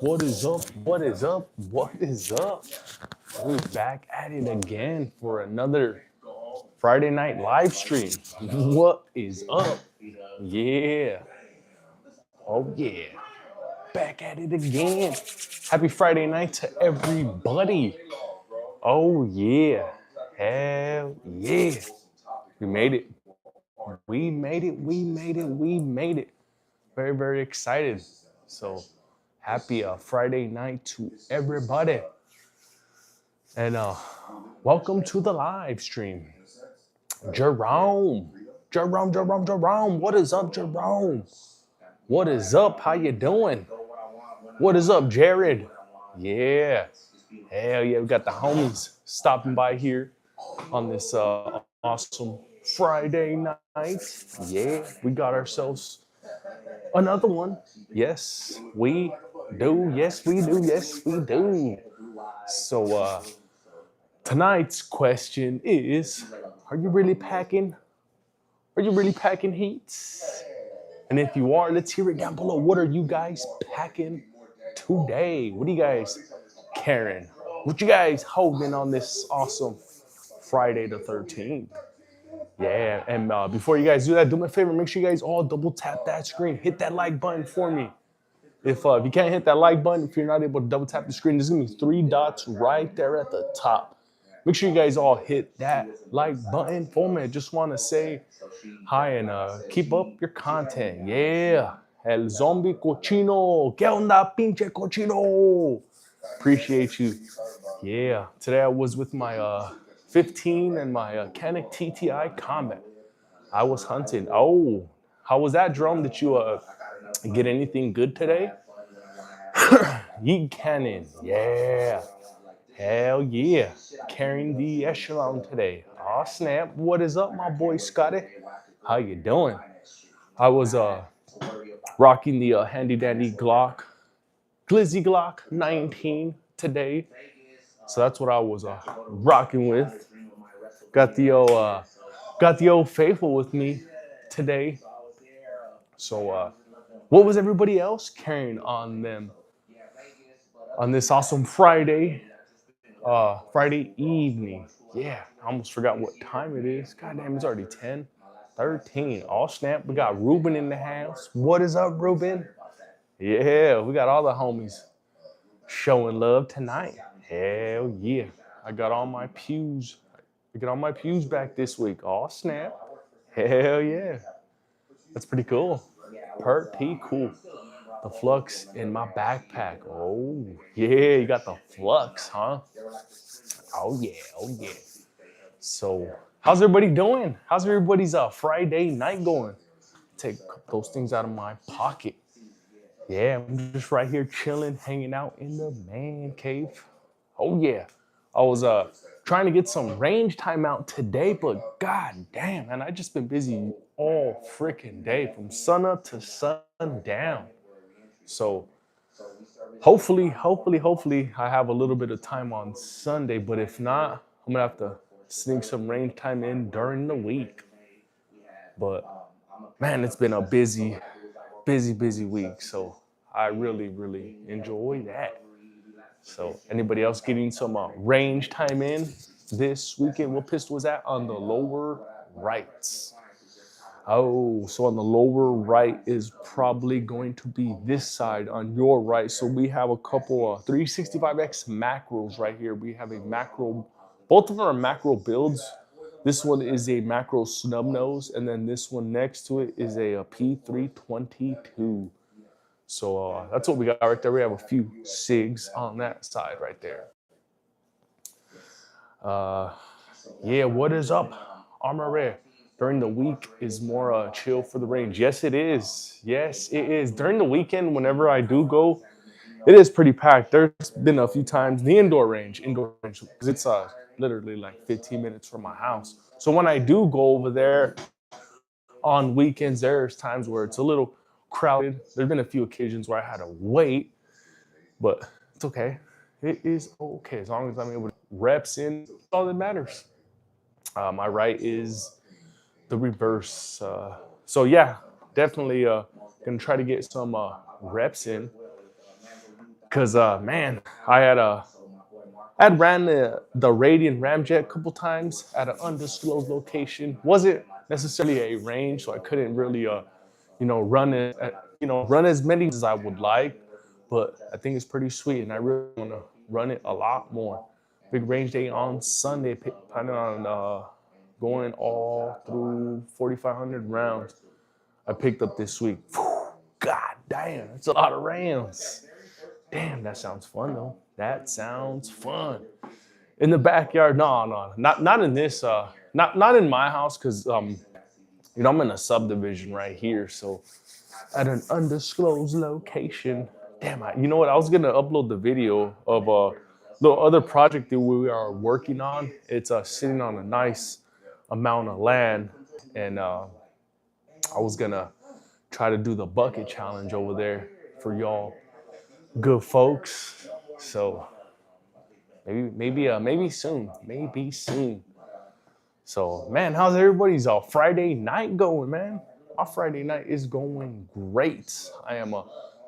What is up? What is up? What is up? We're back at it again for another Friday night live stream. What is up? Yeah. Oh, yeah. Back at it again. Happy Friday night to everybody. Oh, yeah. Hell yeah. We made it. We made it. We made it. We made it. Very, very excited. So happy Friday night to everybody. And welcome to the live stream. Jerome. Jerome. What is up, Jerome? What is up? How you doing? What is up, Jared? Yeah. Hell yeah, we got the homies stopping by here on this awesome Friday night. Yeah, we got ourselves another one. Yes, we do. Yes, we do. Yes, we do. So tonight's question is, are you really packing? Are you really packing heats? And if you are, let's hear it down below. What are you guys packing today? What are you guys carrying? What you guys holding on this awesome Friday the 13th? Yeah, and before you guys do that, do me a favor, make sure you guys all double tap that screen. Hit that like button for me. If you can't hit that like button, if you're not able to double tap the screen, there's gonna be 3 dots right there at the top. Make sure you guys all hit that like button for me. Just want to say hi and keep up your content. Yeah. El zombie cochino. ¿Qué onda, pinche cochino? Appreciate you. Yeah. Today I was with my 15 and my Canik TTI Combat. I was hunting. Oh, how was that, Drum? Did you get anything good today? Yeet cannon. Yeah. Hell yeah. Carrying the echelon today. Aw snap. What is up, my boy Scotty? How you doing? I was rocking the handy dandy Glock, Glizzy Glock 19 today. So that's what I was rocking with. Got the old faithful with me today. So what was everybody else carrying on them on this awesome Friday evening? Yeah, I almost forgot what time it is. God damn, it's already 10:13. All snap. We got Ruben in the house. What is up, Ruben? Yeah, we got all the homies showing love tonight. Hell yeah. I got all my pews. I got all my pews back this week. All snap. Hell yeah. That's pretty cool. Pretty cool. The flux in my backpack. Oh, yeah, you got the flux, huh? Oh, yeah. Oh, yeah. So, how's everybody doing? How's everybody's Friday night going? Take those things out of my pocket. Yeah, I'm just right here chilling, hanging out in the man cave. Oh yeah, I was trying to get some range time out today, but god damn, man, I just been busy all freaking day from sun up to sundown. So hopefully, I have a little bit of time on Sunday. But if not, I'm gonna have to sneak some range time in during the week. But man, it's been a busy week. So I really enjoy that. So anybody else getting some range time in this weekend? What pistol was that on the lower right? Oh, so on the lower right is probably going to be this side on your right. So we have a couple 365X macros right here. We have a macro, both of them are macro builds. This one is a macro snub nose, and then this one next to it is a P322. So that's what we got right there. We have a few SIGs on that side right there. Yeah, what is up, Armor Rare? During the week is more chill for the range. Yes, it is. Yes, it is. During the weekend, whenever I do go, it is pretty packed. There's been a few times the indoor range, because it's literally like 15 minutes from my house. So when I do go over there on weekends, there's times where it's a little crowded. There's been a few occasions where I had to wait, but it's okay. It is okay as long as I'm able to reps in. That's all that matters. My right is the reverse. So yeah, definitely gonna try to get some reps in. Cause man, I had ran the Radiant Ramjet a couple times at an undisclosed location. Wasn't necessarily a range, so I couldn't really run it run as many as I would like. But I think it's pretty sweet, and I really want to run it a lot more. Big range day on Sunday, planning on going all through 4,500 rounds. I picked up this week. God damn, that's a lot of rounds. Damn, that sounds fun though. That sounds fun. In the backyard, no, not in this, not in my house, because I'm in a subdivision right here, so at an undisclosed location. Damn, you know what? I was gonna upload the video of the other project that we are working on. It's sitting on a nice amount of land, and I was gonna try to do the bucket challenge over there for y'all good folks. So maybe soon, maybe soon. So man, how's everybody's Friday night going, man? Our Friday night is going great. I am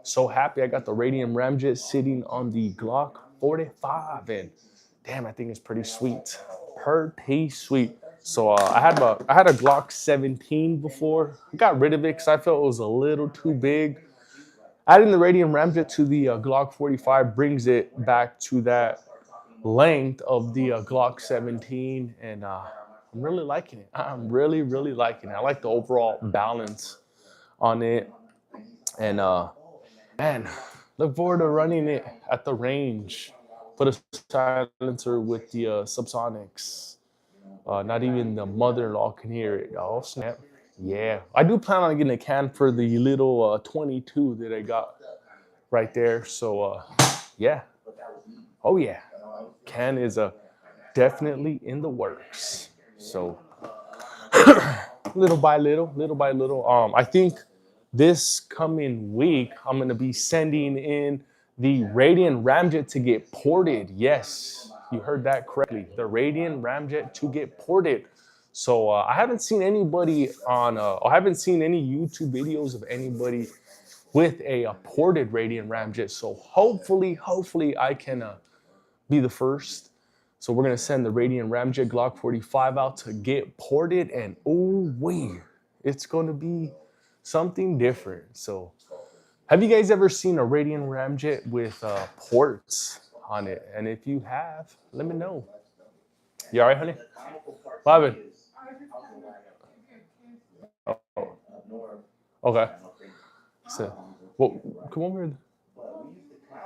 so happy. I got the Radium Ramjet sitting on the Glock 45, and damn, I think it's pretty sweet. Pretty sweet. So I had a Glock 17 before. I got rid of it because I felt it was a little too big. Adding the Radium Ramjet to the Glock 45 brings it back to that length of the Glock 17, and I'm really liking it. I'm really, really liking it. I like the overall balance on it, and man, look forward to running it at the range. Put a silencer with the subsonics. Not even the mother-in-law can hear it. Oh snap! Yeah, I do plan on getting a can for the little 22 that I got right there. So yeah, oh yeah, can is definitely in the works. So little by little. I think this coming week I'm gonna be sending in the Radiant Ramjet to get ported. Yes, you heard that correctly. The Radiant Ramjet to get ported. So I haven't seen anybody I haven't seen any YouTube videos of anybody with a ported Radiant Ramjet. So hopefully I can be the first. So we're gonna send the Radiant Ramjet Glock 45 out to get ported, and oh wait, it's gonna be something different. So have you guys ever seen a Radiant Ramjet with ports on it? And if you have, let me know. You all right, honey? Bobby. Oh, okay. So, well, come over.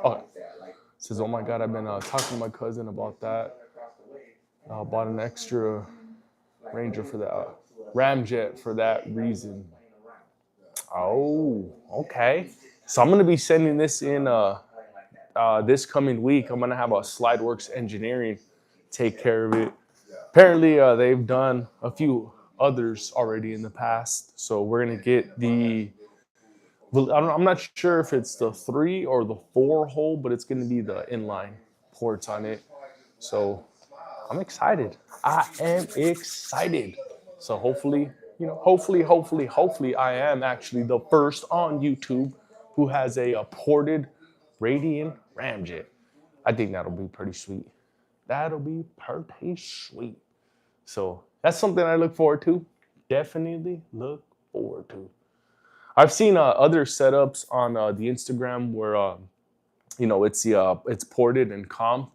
Okay. Says, oh my God, I've been talking to my cousin about that. Bought an extra Ranger for that Ramjet for that reason. Oh, okay. So I'm gonna be sending this in this coming week. I'm gonna have a Slideworks Engineering take care of it. Apparently, they've done a few others already in the past. So we're gonna get the. I'm not sure if it's the 3 or the 4 hole, but it's gonna be the inline ports on it. So I'm excited. I am excited. So hopefully, I am actually the first on YouTube who has a ported Radiant Ramjet. I think that'll be pretty sweet. That'll be pretty sweet. So that's something I look forward to. Definitely look forward to. I've seen other setups on the Instagram where it's ported and comp.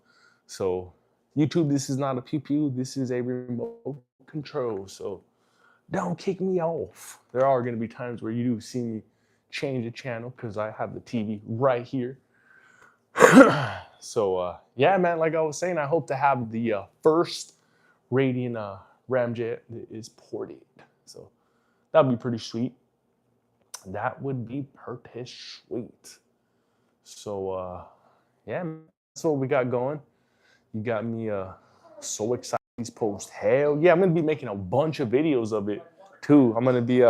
So YouTube, this is not a pew pew. This is a remote control. So don't kick me off. There are going to be times where you do see me change the channel because I have the TV right here. So yeah, man, like I was saying, I hope to have the first Radiant Ramjet that is ported. So that'd be pretty sweet. That would be pretty sweet. So yeah, man, that's what we got going. You got me so excited. These posts, hell yeah, I'm gonna be making a bunch of videos of it too. I'm gonna be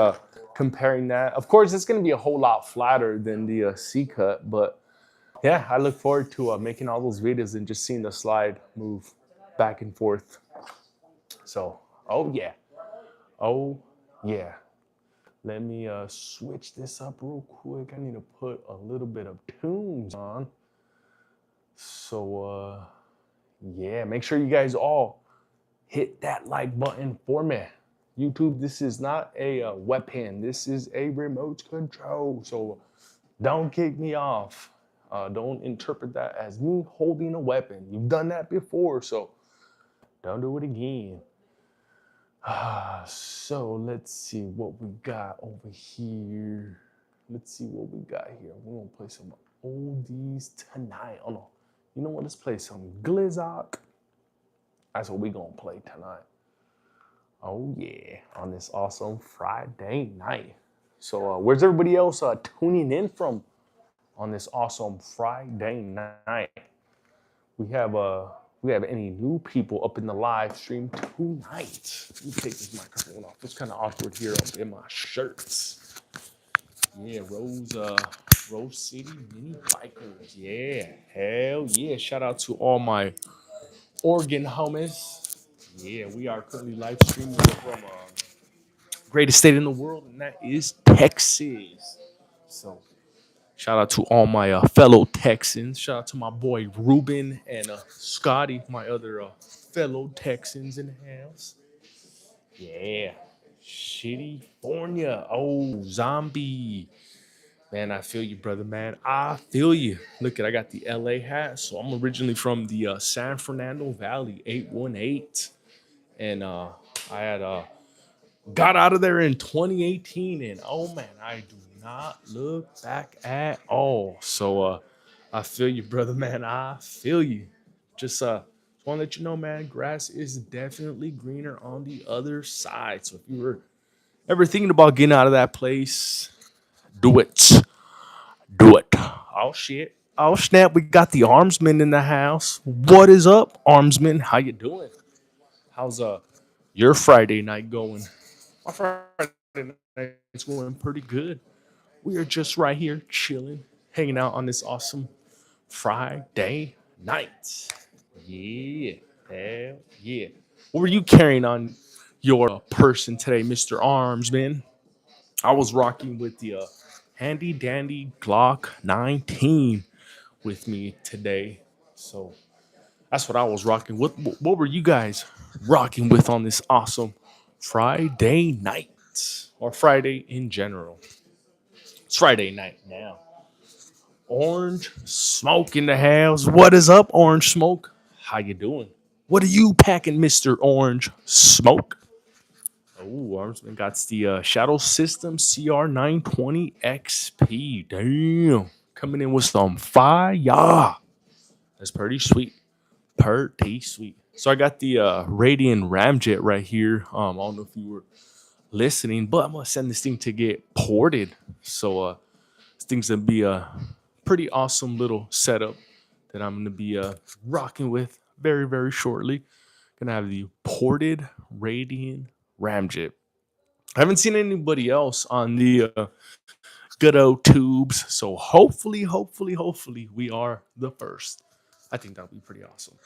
comparing that. Of course, it's gonna be a whole lot flatter than the C cut, but yeah, I look forward to making all those videos and just seeing the slide move back and forth. So, oh yeah. Let me switch this up real quick. I need to put a little bit of tunes on. So yeah, make sure you guys all hit that like button for me. YouTube, this is not a weapon. This is a remote control. So don't kick me off. Don't interpret that as me holding a weapon. You've done that before, so don't do it again. So let's see what we got over here. Let's see what we got here. We're gonna play some oldies tonight. Oh no, you know what? Let's play some Glizzock. That's what we gonna play tonight. Oh yeah, on this awesome Friday night. So where's everybody else tuning in from on this awesome Friday night? We have any new people up in the live stream tonight? Let me take this microphone off. It's kind of awkward here up in my shirts. Yeah, Rose City Mini Bikers. Yeah, hell yeah! Shout out to all my Oregon homies. Yeah, we are currently live streaming from greatest state in the world, and that is Texas. So shout out to all my fellow Texans. Shout out to my boy Ruben and Scotty, my other fellow Texans in the house. Yeah. Shitty Fornia. Oh, zombie. Man, I feel you, brother, man. I feel you. Look at, I got the LA hat. So I'm originally from the San Fernando Valley, 818. And I had got out of there in 2018. And oh, man, I do not look back at all. So I feel you, brother, man. I feel you. Just want to let you know, man, grass is definitely greener on the other side. So if you were ever thinking about getting out of that place, do it. Do it. Oh shit. Oh snap. We got the armsman in the house. What is up, armsman? How you doing? How's your Friday night going? My Friday night's going pretty good. We are just right here chilling, hanging out on this awesome Friday night. Yeah. Hell yeah. What were you carrying on your person today, Mr. Armsman? I was rocking with the handy dandy Glock 19 with me today. So that's what I was rocking. What were you guys rocking with on this awesome Friday night or Friday in general? It's Friday night now. Orange Smoke in the house. What is up, Orange Smoke? How you doing? What are you packing, Mr. Orange Smoke? Oh, Armsman got the Shadow System CR920 XP. Damn. Coming in with some fire. That's pretty sweet. Pretty sweet. So I got the Radiant Ramjet right here. I don't know if you were listening, but I'm gonna send this thing to get ported. So this thing's gonna be a pretty awesome little setup that I'm gonna be rocking with very, very shortly. Gonna have the ported Radiant Ramjet. I haven't seen anybody else on the good old tubes, so hopefully, we are the first. I think that'll be pretty awesome.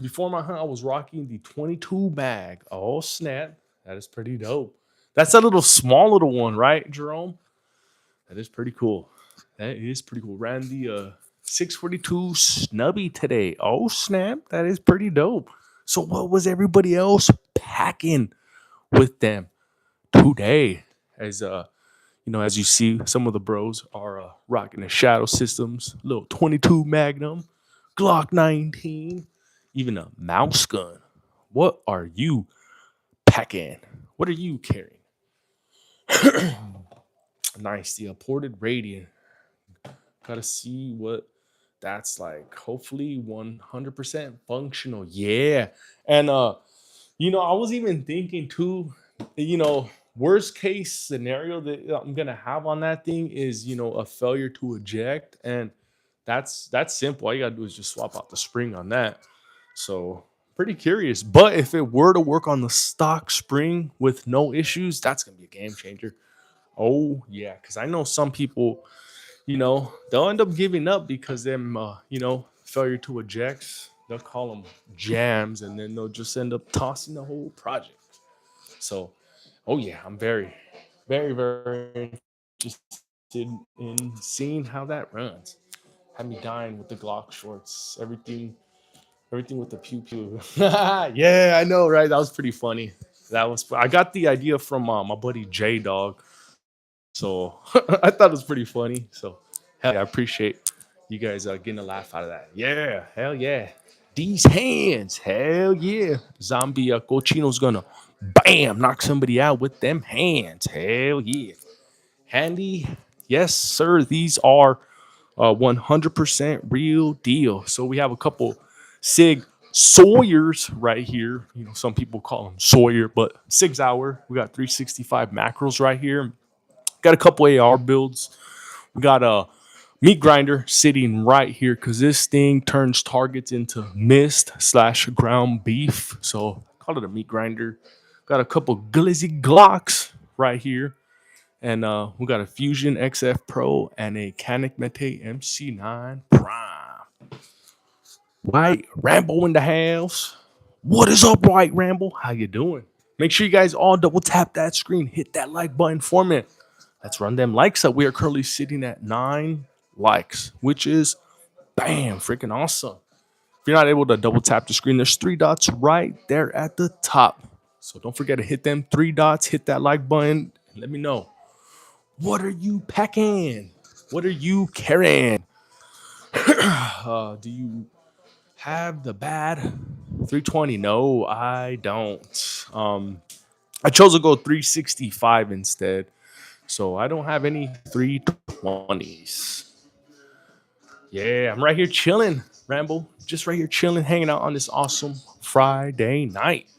Before my hunt, I was rocking the 22 mag. Oh snap, that is pretty dope. That's a little small little one, right, Jerome? That is pretty cool. That is pretty cool. Ran the 642 snubby today. Oh snap, that is pretty dope. So what was everybody else packing with them today? As as you see, some of the bros are rocking the Shadow Systems, little 22 Magnum, Glock 19, even a mouse gun. What are you packing? What are you carrying? Nice, the ported Radiant. Gotta see what that's like. Hopefully 100% functional. Yeah. And I was even thinking too, worst case scenario that I'm gonna have on that thing is, a failure to eject. And that's simple. All you gotta do is just swap out the spring on that. So pretty curious. But if it were to work on the stock spring with no issues, that's gonna be a game changer. Oh yeah, because I know some people, they'll end up giving up because them, failure to ejects. They'll call them jams, and then they'll just end up tossing the whole project. So, oh yeah, I'm very, very, very interested in seeing how that runs. Had me dying with the Glock shorts. Everything with the pew pew. Yeah, I know, right? That was pretty funny. I got the idea from my buddy J Dog. So I thought it was pretty funny. So hell yeah, I appreciate you guys getting a laugh out of that. Yeah, hell yeah. These hands, hell yeah. Zombie Cochino's gonna bam knock somebody out with them hands. Hell yeah. Handy, yes, sir. These are 100% real deal. So we have a couple Sig Sawyers right here. You know, some people call them Sawyer, but 6 hour. We got 365 macros right here. Got a couple AR builds. We got a meat grinder sitting right here because this thing turns targets into mist slash ground beef. So call it a meat grinder. Got a couple glizzy Glocks right here. And we got a Fusion XF Pro and a Canik Mete MC9 Prime. White Rambo in the house. What is up, White Rambo? How you doing? Make sure you guys all double tap that screen. Hit that like button for me. Let's run them likes up. We are currently sitting at 9 likes, which is bam, freaking awesome. If you're not able to double tap the screen, there's 3 dots right there at the top. So don't forget to hit them 3 dots, hit that like button, and let me know. What are you packing? What are you carrying? Do you have the bad 320? No, I don't. I chose to go 365 instead. So I don't have any 320s. Yeah, I'm right here chilling, Rambo. Just right here chilling, hanging out on this awesome Friday night.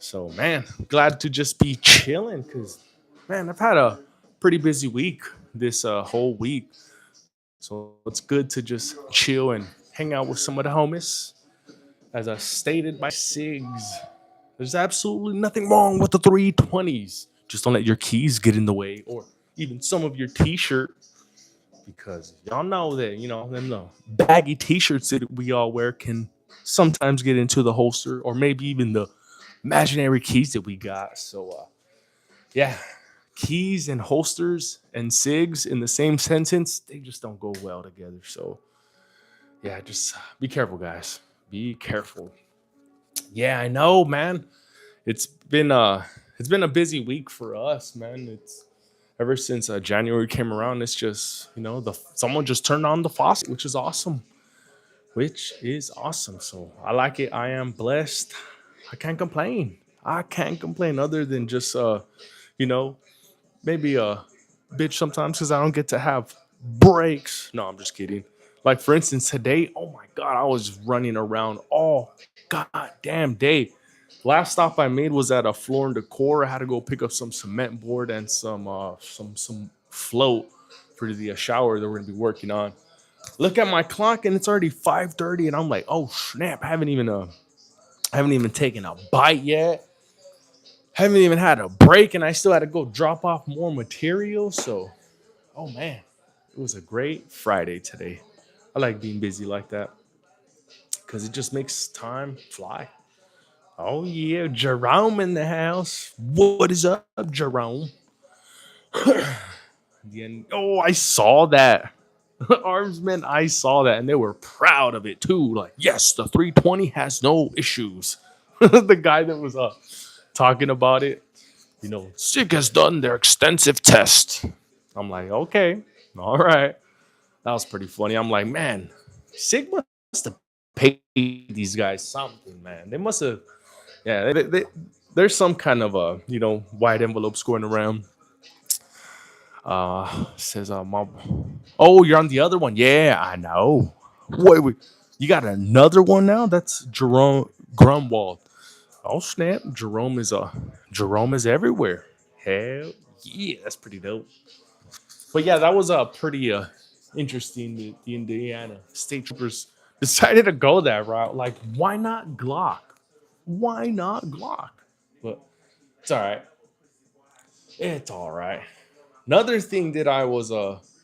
So, man, glad to just be chilling because, man, I've had a pretty busy week this whole week. So it's good to just chill and hang out with some of the homies. As I stated by Sigs, there's absolutely nothing wrong with the 320s. Just don't let your keys get in the way or even some of your t-shirt because y'all know that, you know, them the baggy t-shirts that we all wear can sometimes get into the holster or maybe even the imaginary keys that we got. So, yeah, keys and holsters and SIGs in the same sentence, they just don't go well together. So, yeah, just be careful, guys. Be careful. Yeah, I know, man. It's been a busy week for us, man. It's ever since January came around. It's just the someone just turned on the faucet, which is awesome. Which is awesome. So I like it. I am blessed. I can't complain. I can't complain other than just you know, maybe a bitch sometimes because I don't get to have breaks. No, I'm just kidding. Like for instance, today, oh my god, I was running around all goddamn day. Last stop I made was at a Floor and Decor. I had to go pick up some cement board and some float for the shower that we're gonna be working on. Look at my clock and it's already 5:30, and I'm like, oh snap! I haven't even taken a bite yet. Haven't even had a break, and I still had to go drop off more material. So, oh man, it was a great Friday today. I like being busy like that because it just makes time fly. Oh yeah, Jerome in the house. What is up, Jerome? Oh, I saw that. Armsmen, I saw that, and they were proud of it too. Like, yes, the 320 has no issues. The guy that was talking about it, SIG has done their extensive test. I'm like, okay, all right. That was pretty funny. I'm like, man, SIG must have paid these guys something, man. They must have, yeah. There's some kind of white envelopes going around. Says Mom. Oh, you're on the other one. Yeah, I know. Wait, you got another one now? That's Jerome Grunwald. Oh snap! Jerome is everywhere. Hell yeah, that's pretty dope. But yeah, that was pretty interesting. The Indiana State Troopers decided to go that route. Like, why not Glock? Why not Glock? But it's all right. It's all right. Another thing that I was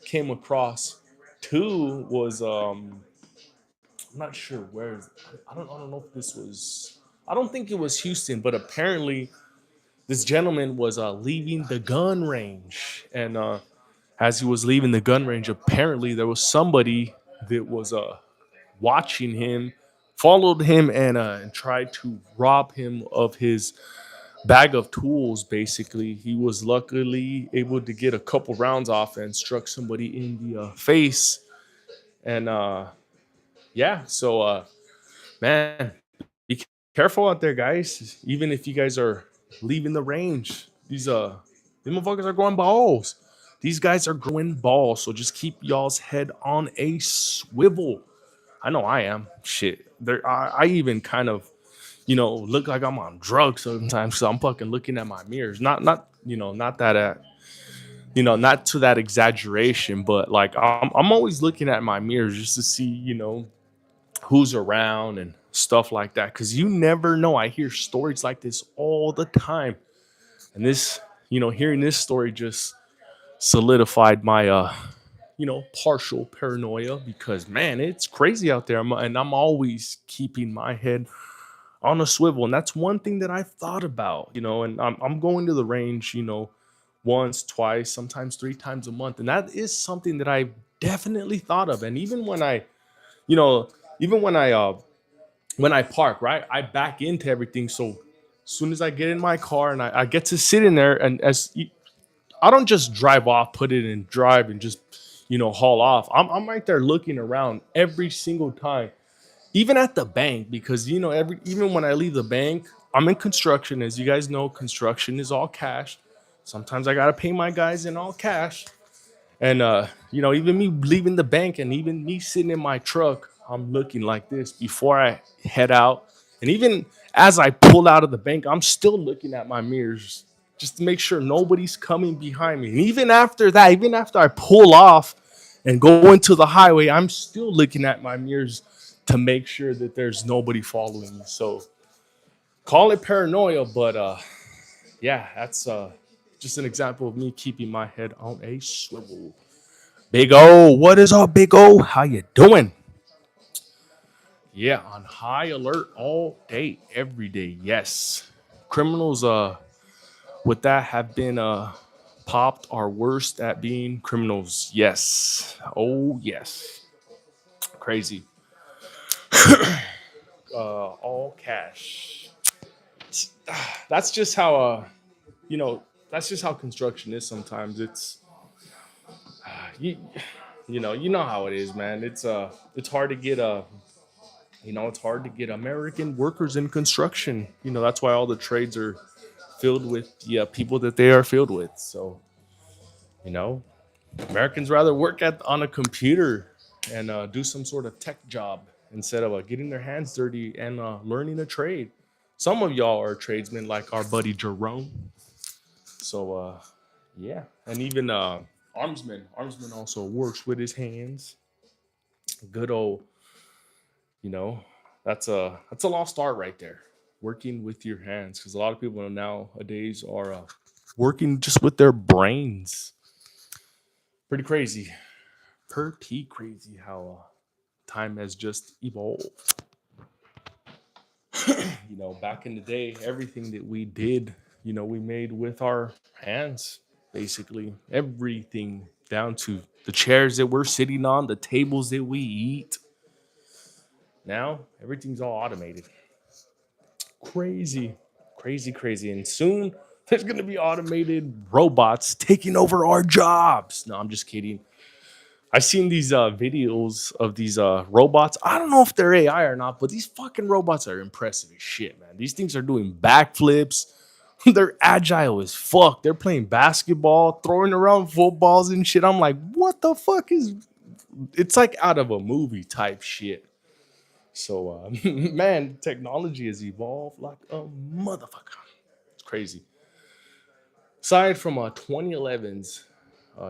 came across too was I'm not sure where. I don't know if this was. I don't think it was Houston, but apparently this gentleman was leaving the gun range, and as he was leaving the gun range, apparently there was somebody that was watching him, followed him, and tried to rob him of his bag of tools. Basically, he was luckily able to get a couple rounds off and struck somebody in the face. And yeah, so man, be careful out there, guys. Even if you guys are leaving the range, these motherfuckers are going balls. These guys are going balls. So just keep y'all's head on a swivel. I know I am. Shit. I even kind of, look like I'm on drugs sometimes. So I'm fucking looking at my mirrors. Not that not to that exaggeration, but like I'm always looking at my mirrors just to see, who's around and stuff like that. Cause you never know. I hear stories like this all the time. And this, hearing this story just solidified my partial paranoia because man, it's crazy out there. And I'm always keeping my head on a swivel. And that's one thing that I've thought about, and I'm going to the range, once, twice, sometimes 3 times a month. And that is something that I've definitely thought of. And you know, even when I park, right, I back into everything. So as soon as I get in my car and I get to sit in there, and I don't just drive off, put it in drive, and just haul off. I'm right there looking around every single time, even at the bank, because even when I leave the bank, I'm in construction. As you guys know, construction is all cash. Sometimes I gotta pay my guys in all cash. And even me leaving the bank and even me sitting in my truck, I'm looking like this before I head out. And even as I pull out of the bank, I'm still looking at my mirrors just to make sure nobody's coming behind me. And even after that, even after I pull off and go into the highway, I'm still looking at my mirrors to make sure that there's nobody following me. So call it paranoia, but yeah, that's just an example of me keeping my head on a swivel. Big O, what is up, Big O? How you doing? Yeah, on high alert all day, every day. Yes, criminals with that have been popped are worst at being criminals. Yes, oh yes, crazy. All cash. That's just how you know that's just how construction is. Sometimes you you know how it is, man. It's hard to get it's hard to get American workers in construction. That's why all the trades are filled with the people that they are filled with. So you know Americans rather work on a computer and do some sort of tech job instead of getting their hands dirty and learning a trade. Some of y'all are tradesmen, like our buddy Jerome. So yeah, and even armsman also works with his hands. Good old, you know, that's a lost art right there. Working with your hands, because a lot of people nowadays are working just with their brains. Pretty crazy. Pretty crazy how time has just evolved. Back in the day, everything that we did, we made with our hands, basically everything down to the chairs that we're sitting on, the tables that we eat. Now, everything's all automated. Crazy, crazy, crazy. And soon there's going to be automated robots taking over our jobs. No, I'm just kidding. I've seen these videos of these robots. I don't know if they're AI or not, but these fucking robots are impressive as shit, man. These things are doing backflips. They're agile as fuck. They're playing basketball, throwing around footballs and shit. I'm like, what the fuck is? It's like out of a movie type shit. So, man, technology has evolved like a motherfucker. It's crazy. Aside from 2011s,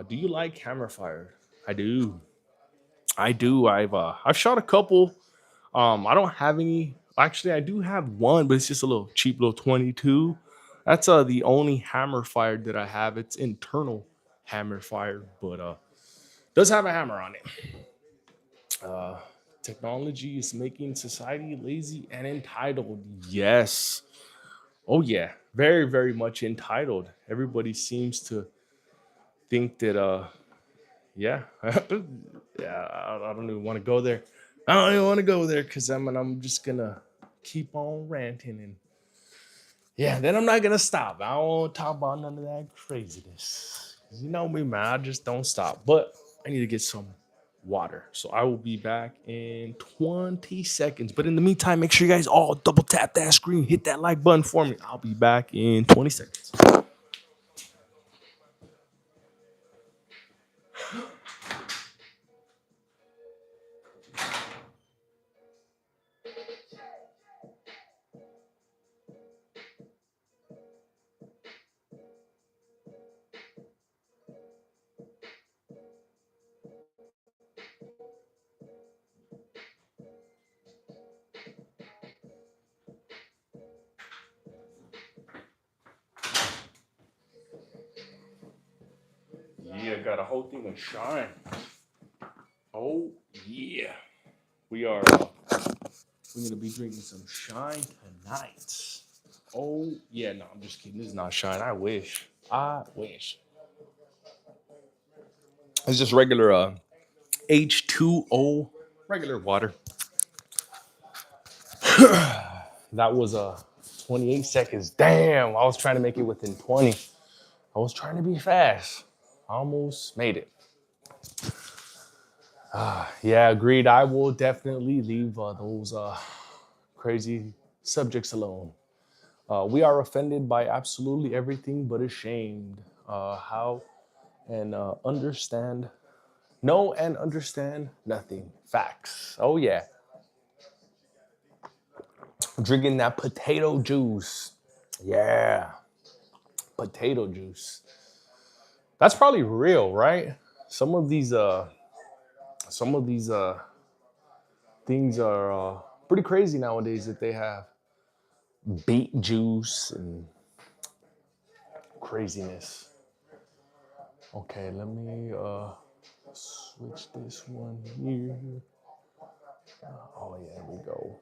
do you like hammer fire? I do. I do. I've shot a couple. I don't have any. Actually, I do have one, but it's just a little cheap little 22. That's the only hammer fire that I have. It's internal hammer fire, but does have a hammer on it. Uh, Technology is making society lazy and entitled. Yes. Oh yeah. Very, very much entitled. Everybody seems to think that yeah, yeah. I don't even want to go there. I don't even want to go there because I'm just gonna keep on ranting and yeah. Then I'm not gonna stop. I don't want to talk about none of that craziness. 'Cause you know me, man. I just don't stop. But I need to get some water. So I will be back in 20 seconds. But in the meantime, make sure you guys all double tap that screen, hit that like button for me. I'll be back in 20 seconds. Yeah, got a whole thing of shine. Oh yeah, we are. We're gonna be drinking some shine tonight. Oh yeah, no, I'm just kidding. This is not shine. I wish. I wish. It's just regular H2O, regular water. That was 28 seconds. Damn, I was trying to make it within 20. I was trying to be fast. Almost made it. Yeah, agreed. I will definitely leave those crazy subjects alone. We are offended by absolutely everything but ashamed. How and understand. Know and understand nothing. Facts. Oh, yeah. Drinking that potato juice. Yeah. Potato juice. That's probably real, right? Some of these things are pretty crazy nowadays that they have beet juice and craziness. Okay, let me switch this one here. Oh yeah, there we go.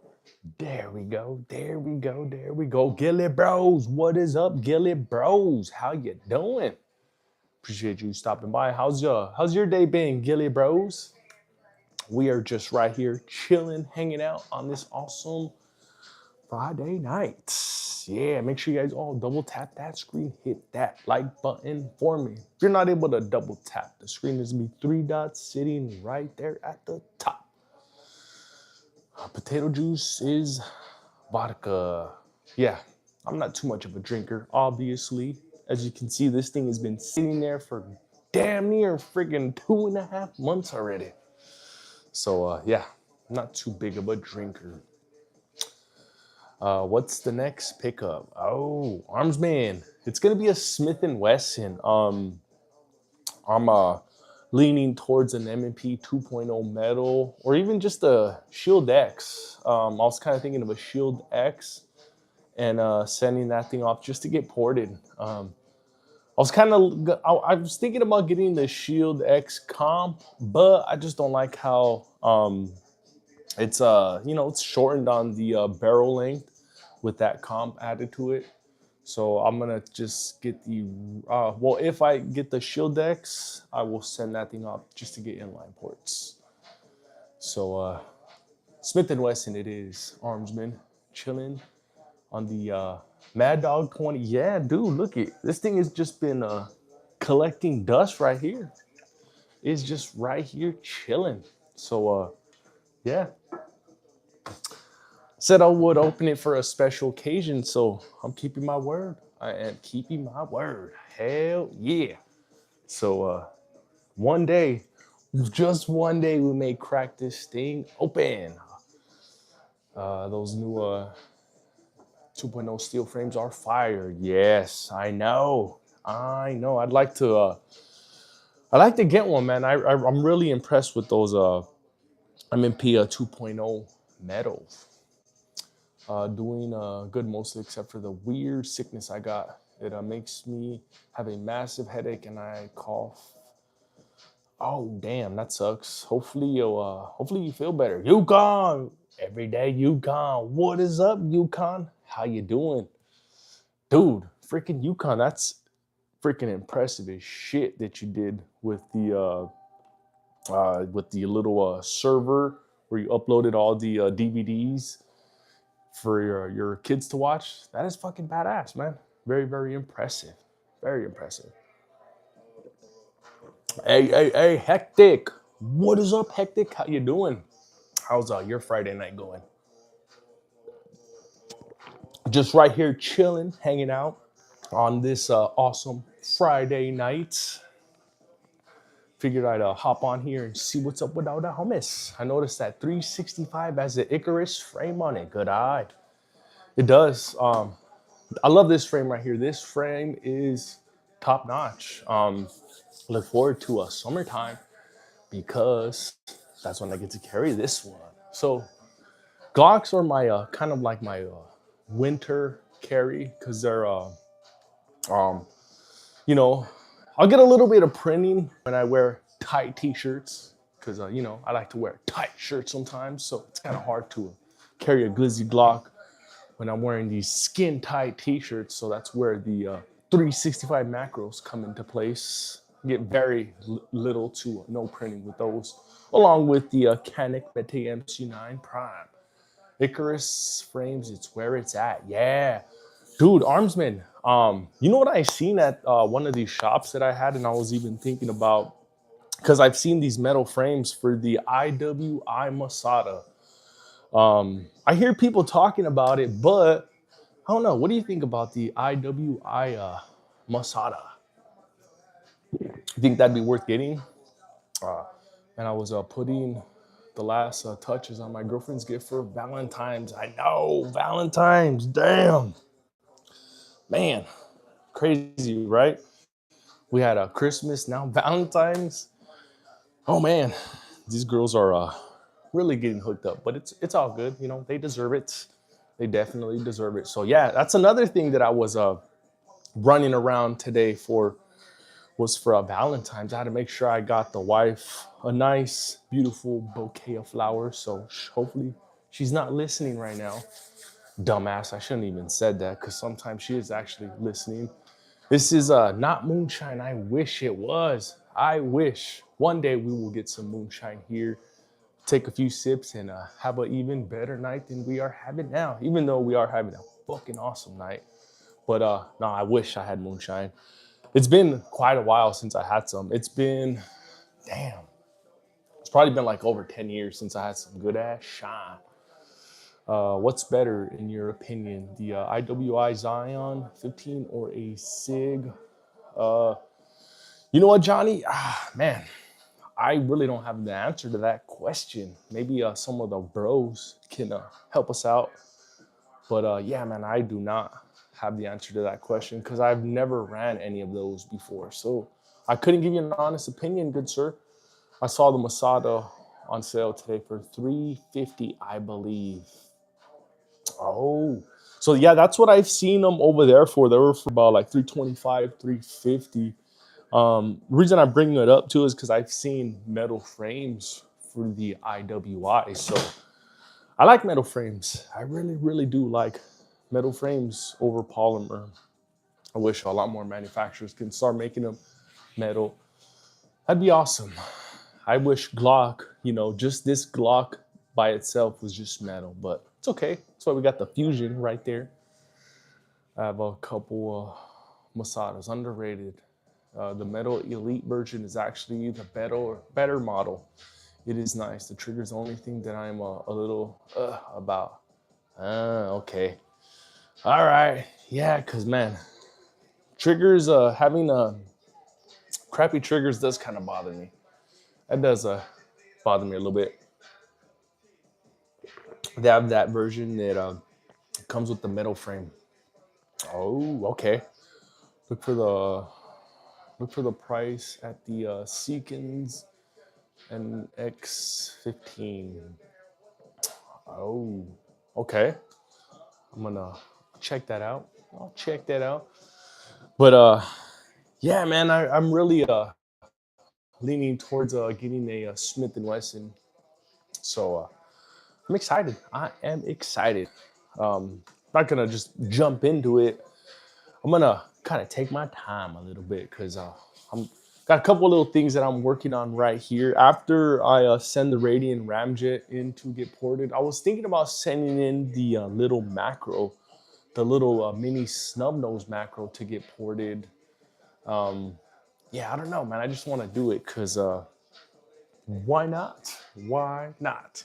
There we go. There we go. There we go. Gilly Bros, what is up, Gilly Bros? How you doing? Appreciate you stopping by. How's your day been, Gilly Bros? We are just right here chilling, hanging out on this awesome Friday night. Yeah, make sure you guys all double tap that screen, hit that like button for me. If you're not able to double tap, the screen is gonna be three dots sitting right there at the top. Potato juice is vodka. Yeah, I'm not too much of a drinker, obviously. As you can see, this thing has been sitting there for damn near friggin' 2.5 months already. So yeah, not too big of a drinker. What's the next pickup? Oh, Armsman. It's gonna be a Smith and Wesson. I'm leaning towards an M&P 2.0 metal or even just a Shield X. I was kind of thinking of a Shield X and sending that thing off just to get ported. I was thinking about getting the Shield X comp, but I just don't like how it's it's shortened on the barrel length with that comp added to it. So I'm gonna just get the if I get the Shield X, I will send that thing off just to get inline ports. So Smith and Wesson it is, Armsman, chilling on the Mad Dog 20. Yeah, dude, look it. This thing has just been collecting dust right here. It's just right here chilling. So yeah, said I would open it for a special occasion, so I'm keeping my word. I am keeping my word. Hell yeah. So one day, just one day, we may crack this thing open. Those new 2.0 steel frames are fire. Yes, I know. I know. I'd like to get one, man. I'm really impressed with those MMP 2.0 metals. Doing good mostly, except for the weird sickness I got. It makes me have a massive headache and I cough. Oh damn, that sucks. Hopefully you feel better. Yukon, every day Yukon. What is up, Yukon? How you doing, dude? Freaking Yukon, that's freaking impressive as shit that you did with the with the little server where you uploaded all the DVDs for your kids to watch. That is fucking badass, man. Very, very impressive. Very impressive. Hey, Hectic. What is up, Hectic? How you doing? How's your Friday night going? Just right here chilling, hanging out on this awesome Friday night. Figured I'd hop on here and see what's up with all the hummus. I noticed that 365 has the Icarus frame on it. Good eye. It does. I love this frame right here. This frame is top notch. Look forward to a summertime because that's when I get to carry this one. So Glocks are my kind of like my winter carry because they're um, you know, I'll get a little bit of printing when I wear tight t-shirts because, I like to wear tight shirts sometimes. So it's kind of hard to carry a glizzy Glock when I'm wearing these skin tight t-shirts. So that's where the 365 macros come into place. Get very little to no printing with those, along with the Canik Mete MC9 Prime. Icarus frames, it's where it's at. Yeah. Dude, Armsman, you know what I seen at one of these shops that I had, and I was even thinking about, because I've seen these metal frames for the IWI Masada. I hear people talking about it, but I don't know. What do you think about the IWI Masada? You think that'd be worth getting? And I was putting the last touches on my girlfriend's gift for Valentine's. I know, Valentine's, damn. Man, crazy, right? We had a Christmas, now Valentine's. Oh man, these girls are really getting hooked up, but it's all good. They deserve it. They definitely deserve it. So yeah, that's another thing that I was running around today for was for Valentine's. I had to make sure I got the wife a nice, beautiful bouquet of flowers. So hopefully she's not listening right now. Dumbass, I shouldn't even said that because sometimes she is actually listening. This is not moonshine. I wish it was. I wish one day we will get some moonshine here, take a few sips, and have an even better night than we are having now. Even though we are having a fucking awesome night. But no, I wish I had moonshine. It's been quite a while since I had some. It's been, damn, it's probably been like over 10 years since I had some good ass shine. What's better in your opinion, the IWI Zion 15 or a SIG? You know what, Johnny? Man, I really don't have the answer to that question. Maybe some of the bros can help us out. But yeah, man, I do not have the answer to that question because I've never ran any of those before. So I couldn't give you an honest opinion, good sir. I saw the Masada on sale today for $350, I believe. Oh, so yeah, that's what I've seen them over there for. They were for about like 325, 350. Reason I'm bringing it up too is because I've seen metal frames for the IWI. So I like metal frames. I really, really do like metal frames over polymer. I wish a lot more manufacturers can start making them metal. That'd be awesome. I wish Glock, just this Glock by itself was just metal, but it's okay. That's why we got the Fusion right there. I have a couple Masadas, underrated. The Metal Elite version is actually the better model. It is nice. The trigger's the only thing that I'm a little about. Okay. All right. Yeah, because, man, triggers, having crappy triggers does kind of bother me. That does bother me a little bit. They have that version that comes with the metal frame. Oh, okay. Look for the price at the Seekins and X15. Oh, okay. I'm gonna check that out. I'll check that out. But yeah, man, I'm really leaning towards getting a Smith and Wesson. So I'm excited. I am excited. Not gonna just jump into it. I'm gonna kind of take my time a little bit because I'm got a couple little things that I'm working on right here. After I send the Radiant Ramjet in to get ported, I was thinking about sending in the little macro, the little mini snub nose macro to get ported. Yeah, I don't know, man. I just want to do it because why not? Why not?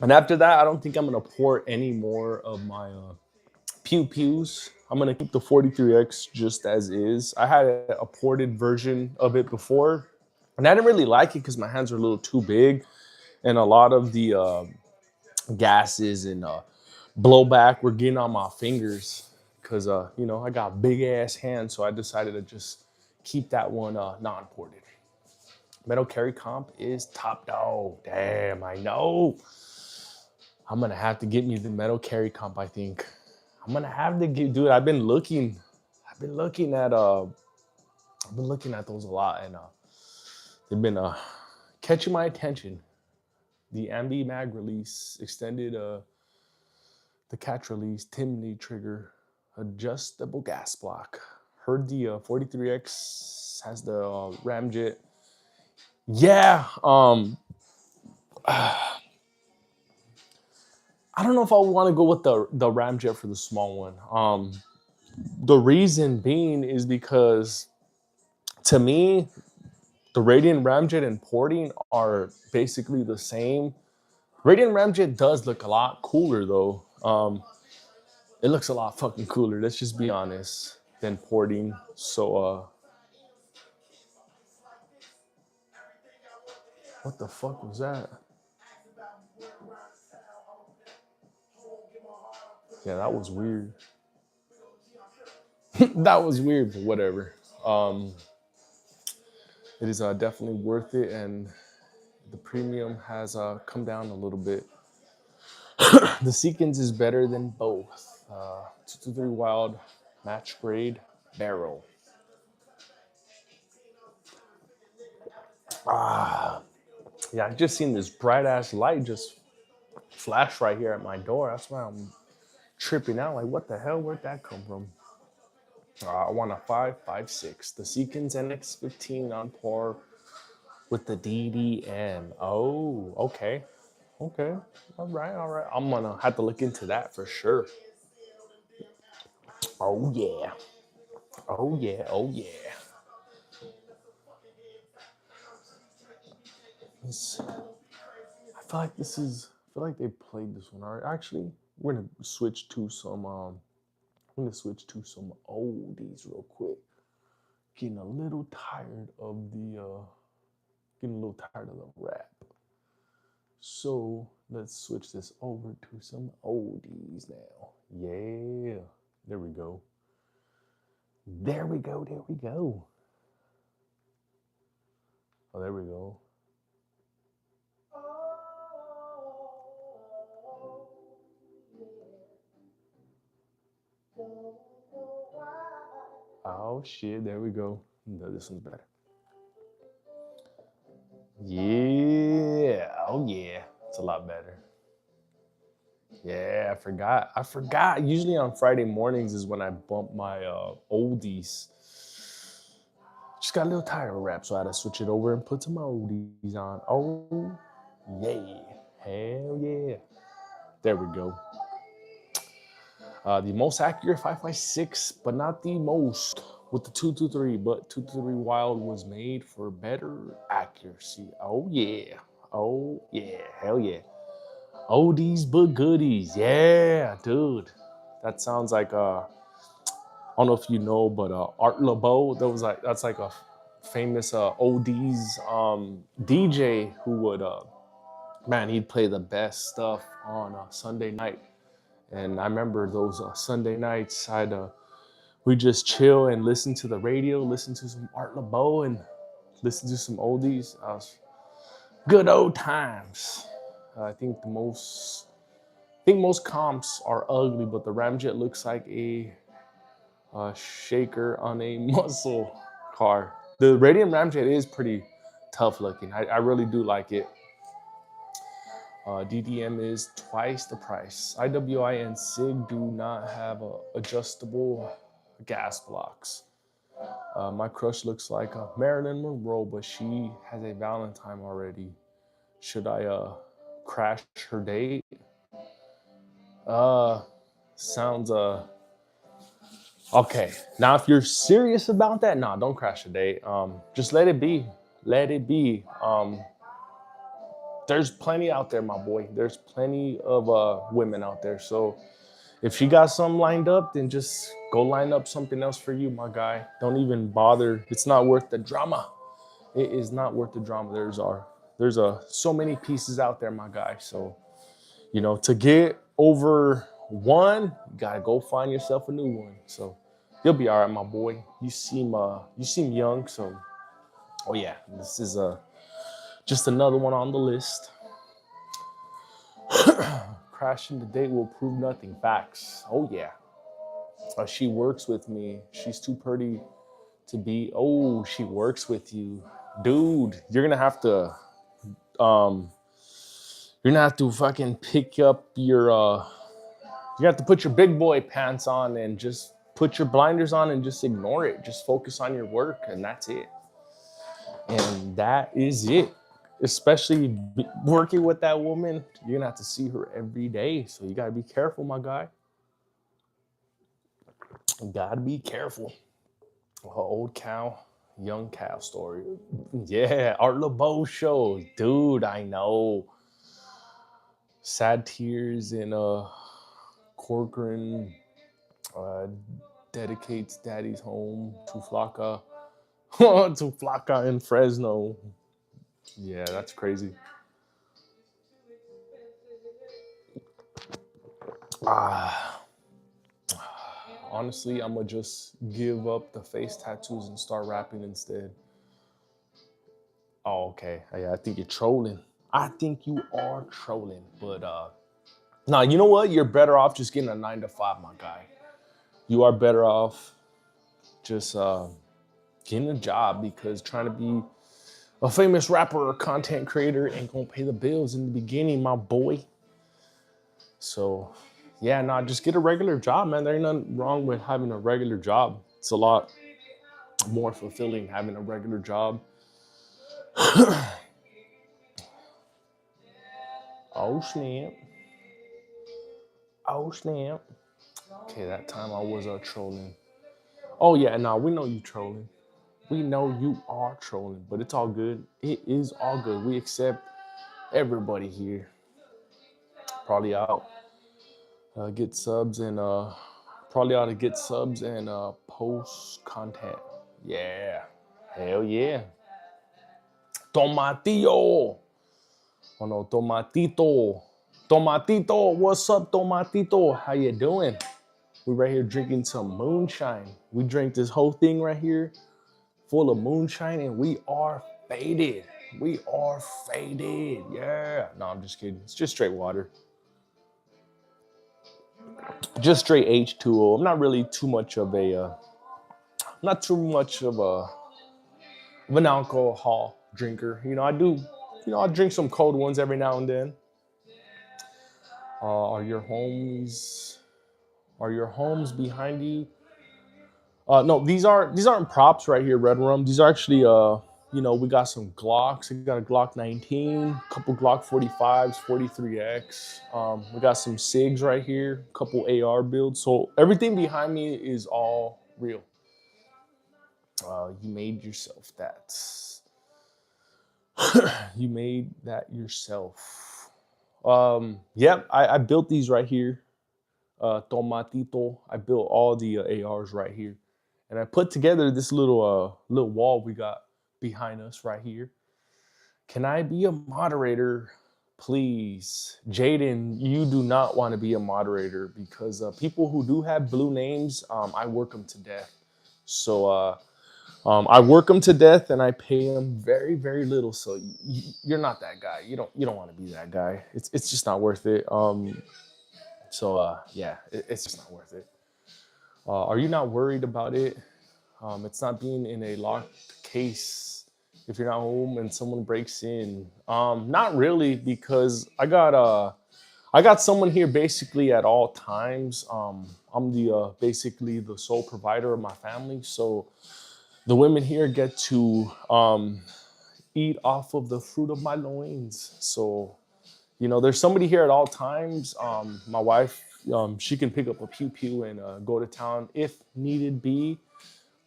And after that, I don't think I'm gonna port any more of my pew pews. I'm gonna keep the 43X just as is. I had a ported version of it before, and I didn't really like it because my hands are a little too big, and a lot of the gases and blowback were getting on my fingers because you know, I got big ass hands, so I decided to just keep that one non-ported. Metal carry comp is top dog. Damn, I know. I'm gonna have to get me the metal carry comp. I think I'm gonna have to get, dude. I've been looking at those a lot, and they've been catching my attention. The Ambi Mag release extended the catch release, Timney trigger, adjustable gas block. Heard the 43X has the ramjet. Yeah, I don't know if I want to go with the ramjet for the small one. The reason being is because to me, the Radiant Ramjet and porting are basically the same. Radiant Ramjet does look a lot cooler though. It looks a lot fucking cooler. Let's just be honest than porting. So what the fuck was that? Yeah, that was weird. That was weird, but whatever. It is definitely worth it, and the premium has come down a little bit. The Seekins is better than both. 223 Wild match grade barrel. Yeah, I just seen this bright ass light just flash right here at my door. That's why I'm tripping out. Like, what the hell? Where'd that come from? I want a 5.56. The Seekins NX15 on par with the DDM. Oh, okay. Okay. All right. All right. I'm going to have to look into that for sure. Oh, yeah. Oh, yeah. Oh, yeah. I feel like this is, I feel like they played this one. All right. Actually, we're going to switch to some, oldies real quick. Getting a little tired of the rap. So let's switch this over to some oldies now. Yeah, there we go. There we go. There we go. Oh, there we go. Oh shit, there we go. No, this one's better. Yeah. Oh yeah. It's a lot better. Yeah, I forgot. I forgot. Usually on Friday mornings is when I bump my oldies. Just got a little tired of rap, so I had to switch it over and put some oldies on. Oh, yeah. Hell yeah. There we go. The most accurate 5.56, but not the most with the 223. But 223 Wild was made for better accuracy. Oh, yeah. Oh, yeah. Hell yeah. Oldies but goodies. Yeah, dude. That sounds like I don't know if you know, but Art LeBeau, that's like a famous oldies DJ who would man, he'd play the best stuff on Sunday night. And I remember those Sunday nights, we just chill and listen to the radio, listen to some Art LeBeau, and listen to some oldies. Good old times. I think most comps are ugly, but the Ramjet looks like a shaker on a muscle car. The Radiant Ramjet is pretty tough looking. I really do like it. DDM is twice the price. IWI and SIG do not have adjustable gas blocks. My crush looks like Marilyn Monroe, but she has a Valentine already. Should I crash her date? Uh, sounds okay. Now, if you're serious about that, nah, don't crash a date. Just let it be. Let it be. There's plenty out there, my boy. There's plenty of women out there. So if she got something lined up, then just go line up something else for you, my guy. Don't even bother. It's not worth the drama. It is not worth the drama. There's so many pieces out there, my guy. So to get over one, you gotta go find yourself a new one. So you'll be all right, my boy. You seem young. So oh yeah, this is just another one on the list. Crashing the date will prove nothing. Facts. Oh yeah. She works with me. She's too pretty to be. Oh, she works with you, dude. Um, you're gonna have to fucking pick up your. You have to put your big boy pants on and just put your blinders on and just ignore it. Just focus on your work, and that's it. And that is it. Especially working with that woman, you're gonna have to see her every day. So you gotta be careful, my guy. You gotta be careful. Old cow, young cow story. Yeah, Art LeBeau show. Dude, I know. Sad tears in Corcoran uh, dedicates daddy's home to Flocka. To Flocka in Fresno. Yeah, that's crazy. Ah, honestly, I'm gonna just give up the face tattoos and start rapping instead. Oh, okay. Yeah, I think you're trolling. I think you are trolling, but nah, you know what? You're better off just getting a 9 to 5, my guy. You are better off just getting a job, because trying to be a famous rapper or content creator ain't gonna pay the bills in the beginning, my boy. So, yeah, nah, just get a regular job, man. There ain't nothing wrong with having a regular job. It's a lot more fulfilling having a regular job. Oh, snap. Oh, snap. Okay, that time I was trolling. Oh, yeah, nah, we know you trolling. We know you are trolling, but it's all good. It is all good. We accept everybody here. Probably out get subs and probably ought to get subs and post content. Yeah, hell yeah. Tomatillo. Oh no, Tomatito. Tomatito, what's up, Tomatito? How you doing? We right here drinking some moonshine. We drink this whole thing right here full of moonshine, and we are faded. We are faded. Yeah. No, I'm just kidding. It's just straight water. Just straight H2O. I'm not really too much of not too much of an alcohol drinker. I do, I drink some cold ones every now and then. Are your homies, are your homes behind you? No, these aren't props right here, Red Rum. These are actually we got some Glocks. We got a Glock 19, a couple Glock 45s, 43X. We got some SIGs right here, a couple AR builds. So everything behind me is all real. You made yourself that. You made that yourself. Yep, I built these right here. Tomatito. I built all the ARs right here, and I put together this little wall we got behind us right here. Can I be a moderator, please? Jaden, you do not want to be a moderator, because people who do have blue names, I work them to death. So I work them to death, and I pay them very, very little. So you're not that guy. You don't want to be that guy. It's just not worth it. So yeah, it's just not worth it. Are you not worried about it? It's not being in a locked case if you're not home and someone breaks in. Not really, because I got someone here basically at all times. I'm the basically the sole provider of my family, so The women here get to eat off of the fruit of my loins. So, there's somebody here at all times. My wife, she can pick up a pew pew and go to town if needed be.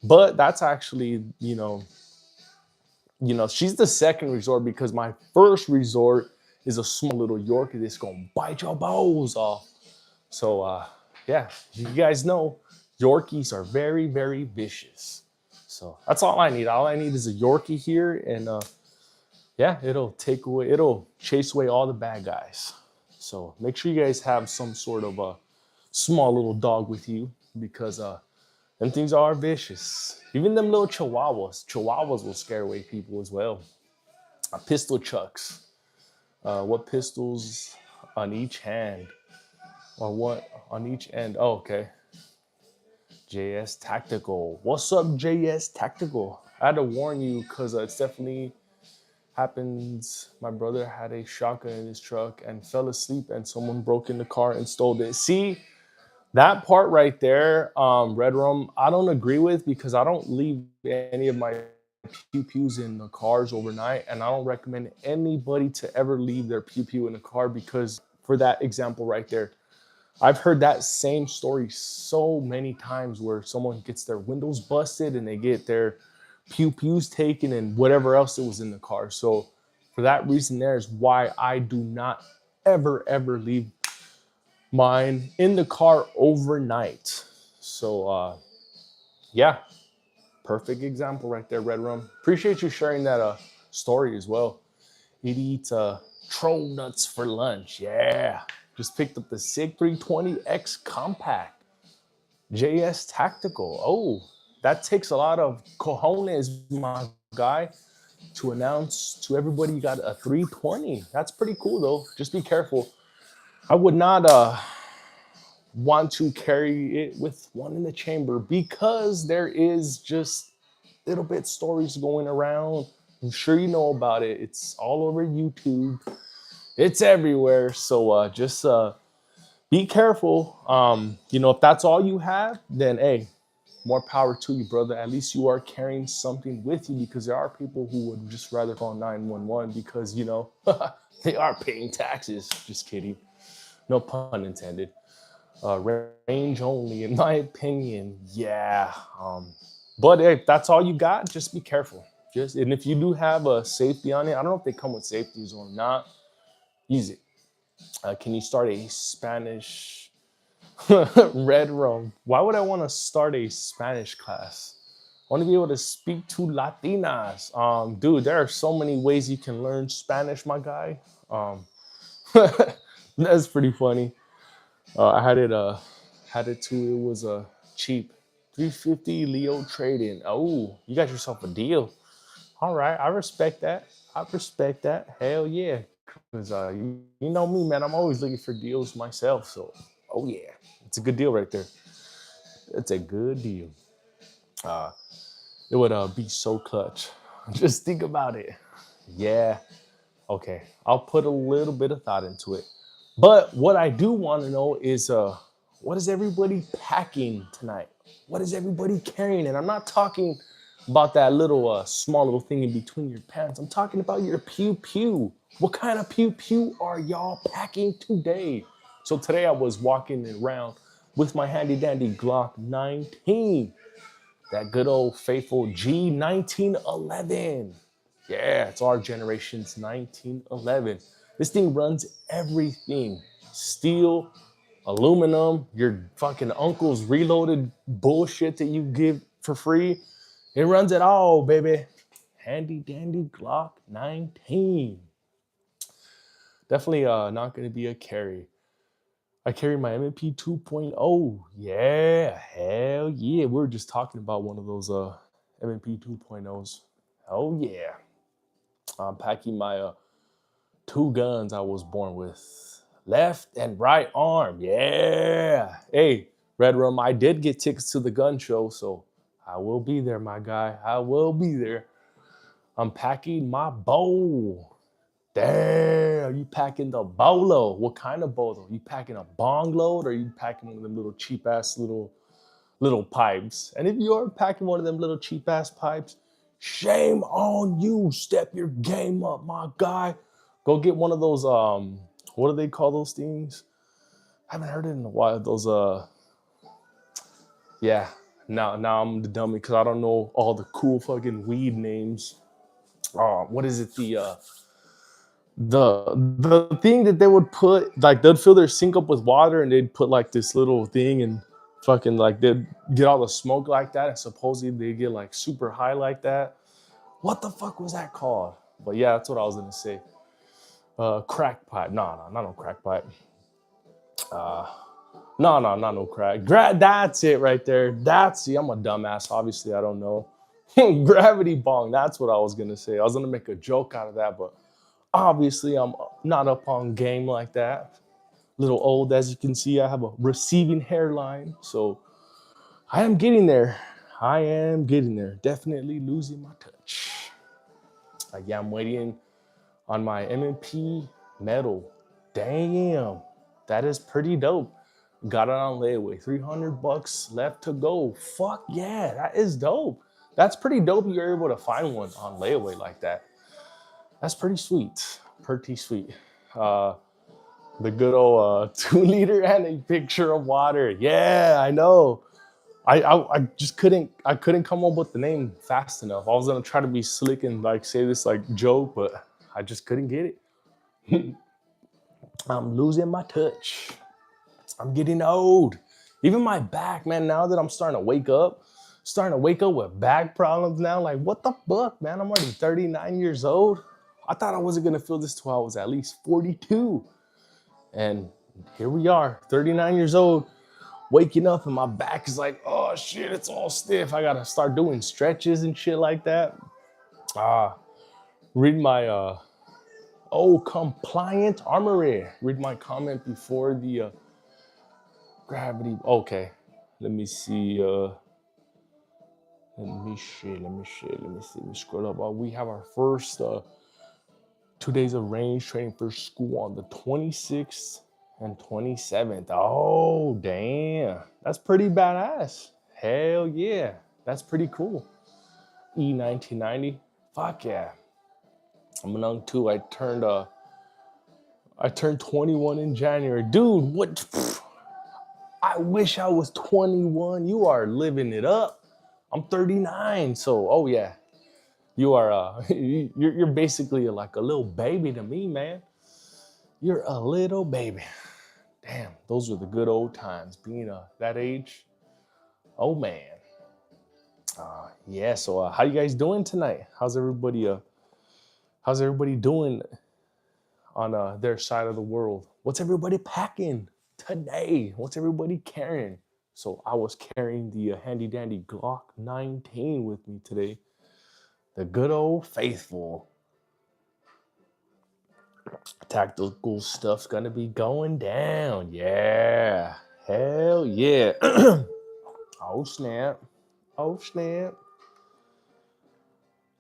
But that's actually, she's the second resort because my first resort is a small little Yorkie that's gonna bite your balls off. So, yeah, you guys know Yorkies are very, very vicious. So that's all I need. All I need is a Yorkie here, and yeah, it'll chase away all the bad guys. So make sure you guys have some sort of a small little dog with you because them things are vicious. Even them little chihuahuas will scare away people as well. Pistol chucks. What pistols on each hand? Or what on each end? Oh, okay. JS Tactical. What's up, JS Tactical? I had to warn you because it's definitely happens. My brother had a shotgun in his truck and fell asleep, and someone broke in the car and stole it. See, that part right there, Red Rum, I don't agree with because I don't leave any of my pew pews in the cars overnight, and I don't recommend anybody to ever leave their pew pew in the car because for that example right there, I've heard that same story so many times where someone gets their windows busted and they get their pew pews taken and whatever else that was in the car. So for that reason, there is why I do not ever leave mine in the car overnight. So yeah, perfect example right there, Red Rum. Appreciate you sharing that story as well. He'd eat troll nuts for lunch. Yeah. Just picked up the SIG 320X Compact. JS Tactical. Oh, that takes a lot of cojones, my guy, to announce to everybody you got a 320. That's pretty cool, though. Just be careful. I would not want to carry it with one in the chamber because there is just little bit stories going around. I'm sure you know about it. It's all over YouTube. It's everywhere. So just be careful. If that's all you have, then hey, more power to you, brother. At least you are carrying something with you because there are people who would just rather call 911 because, they are paying taxes. Just kidding. No pun intended. Range only, in my opinion. Yeah. But if that's all you got, just be careful. And if you do have a safety on it, I don't know if they come with safeties or not. Use it. Can you start a Spanish Red Rum? Why would I want to start a Spanish class? I want to be able to speak to Latinas. Dude, there are so many ways you can learn Spanish, my guy. That's pretty funny. I had it too. It was cheap. 350 Leo trading. Oh, you got yourself a deal. All right, I respect that. I respect that. Hell yeah. Because you know me, man. I'm always looking for deals myself. So, oh yeah, it's a good deal right there. It's a good deal. Uh, it would be so clutch. Just think about it. Yeah. Okay. I'll put a little bit of thought into it. But what I do want to know is what is everybody packing tonight? What is everybody carrying? And I'm not talking about that little small little thing in between your pants. I'm talking about your pew pew. What kind of pew pew are y'all packing today? So today I was walking around with my handy dandy Glock 19. That good old faithful G1911. Yeah, it's our generation's 1911. This thing runs everything. Steel, aluminum, your fucking uncle's reloaded bullshit that you give for free. It runs it all, baby. Handy dandy Glock 19. Definitely not going to be a carry. I carry my M&P 2.0. Yeah, hell yeah. We were just talking about one of those M&P 2.0s. Oh yeah. I'm packing my two guns I was born with. Left and right arm. Yeah. Hey, Red Rum, I did get tickets to the gun show, so I will be there, my guy. I will be there. I'm packing my bow. Damn, you packing the bolo. What kind of bolo? You packing a bong load or you packing one of them little cheap ass little little pipes. And if you are packing one of them little cheap ass pipes, shame on you. Step your game up, my guy. Go get one of those what do they call those things? I haven't heard it in a while. Those yeah. Now I'm the dummy because I don't know all the cool fucking weed names. What is it? The thing that they would put, like, they'd fill their sink up with water and they'd put like this little thing and fucking like they'd get all the smoke like that and supposedly they get like super high like that. What the fuck was that called? But yeah, that's what I was gonna say. Crack pipe. No, not no crack pipe. No, not no crack. That's it right there. See, I'm a dumbass. Obviously, I don't know. Gravity bong. That's what I was gonna say. I was gonna make a joke out of that, but obviously, I'm not up on game like that. Little old, as you can see, I have a receding hairline, so I am getting there. I am getting there. Definitely losing my touch. Yeah, I'm waiting on my M&P medal. Damn, that is pretty dope. Got it on layaway. $300 left to go. Fuck yeah, that is dope. That's pretty dope. You're able to find one on layaway like that. That's pretty sweet. Pretty sweet. The good old 2 liter and a picture of water. Yeah, I know. I just couldn't come up with the name fast enough. I was gonna try to be slick and like say this like joke, but I just couldn't get it. I'm losing my touch. I'm getting old. Even my back, man. Now that I'm starting to wake up with back problems now. Like, what the fuck, man? I'm already 39 years old. I thought I wasn't gonna feel this till I was at least 42. And here we are, 39 years old, waking up and my back is like, oh shit, it's all stiff. I gotta start doing stretches and shit like that. Read my compliant armory. Read my comment before the gravity. Okay, let me see. Let me scroll up. We have our first 2 days of range training for school on the 26th and 27th. Oh, damn. That's pretty badass. Hell yeah. That's pretty cool. E1990. Fuck yeah. I'm a young too. I turned 21 in January. Dude, what? I wish I was 21. You are living it up. I'm 39. So, oh yeah. You are you're basically like a little baby to me, man. You're a little baby. Damn, those were the good old times. Being that age. Oh man. Yeah. So how you guys doing tonight? How's everybody doing on their side of the world? What's everybody packing today? What's everybody carrying? So I was carrying the handy dandy Glock 19 with me today. The good old faithful. Tactical stuff's gonna be going down. Yeah. Hell yeah. Oh snap. Oh snap.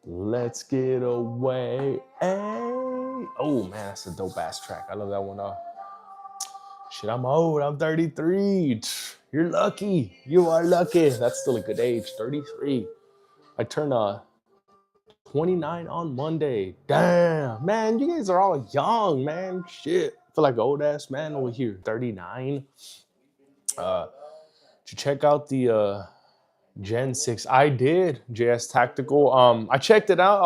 Let's get away. Hey. Oh man, that's a dope ass track. I love that one. Shit, I'm old. I'm 33. You're lucky. You are lucky. That's still a good age. 33. I turn 29 on Monday. Damn, man, you guys are all young, man. Shit. I feel like an old ass man over here. 39. To check out the Gen 6. I did JS Tactical. I checked it out.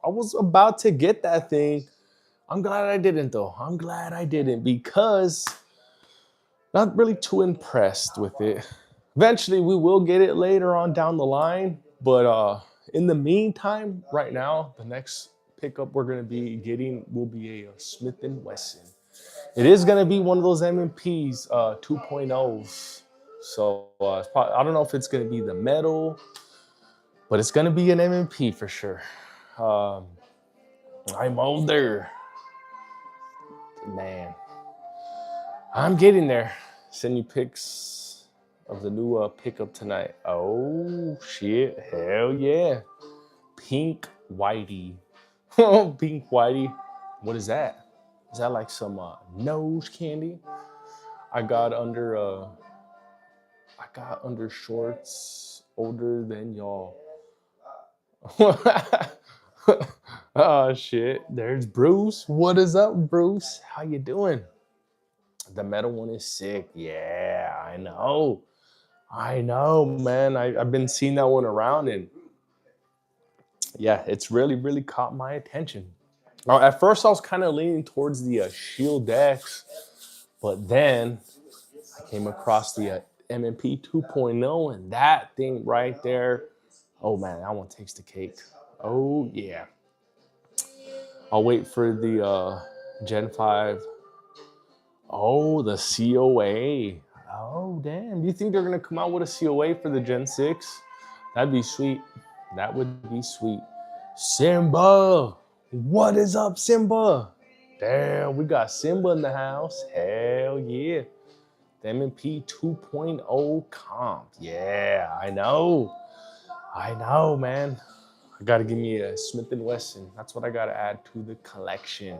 I was about to get that thing. I'm glad I didn't though. I'm glad I didn't because not really too impressed with it. Eventually we will get it later on down the line, but in the meantime, right now, the next pickup we're gonna be getting will be a Smith & Wesson. It is gonna be one of those M&Ps 2.0s. So I don't know if it's gonna be the metal, but it's gonna be an M&P for sure. I'm older, man. I'm getting there. Send you pics of the new pickup tonight. Oh shit! Hell yeah! Pink whitey. Pink whitey. What is that? Is that like some nose candy? I got under I got undershorts older than y'all. Oh shit. There's Bruce. What is up, Bruce? How you doing? The metal one is sick. Yeah, I know. I know, man. I've been seeing that one around, and yeah, it's really, really caught my attention. At first, I was kind of leaning towards the Shield X, but then I came across the MMP 2.0, and that thing right there. Oh man, that one takes the cake. Oh yeah. I'll wait for the Gen 5. Oh, the COA. Oh, damn. Do you think they're going to come out with a COA for the Gen 6? That'd be sweet. That would be sweet. Simba. What is up, Simba? Damn, we got Simba in the house. Hell yeah. The M&P 2.0 comp. Yeah, I know. I know, man. I got to give me a Smith & Wesson. That's what I got to add to the collection.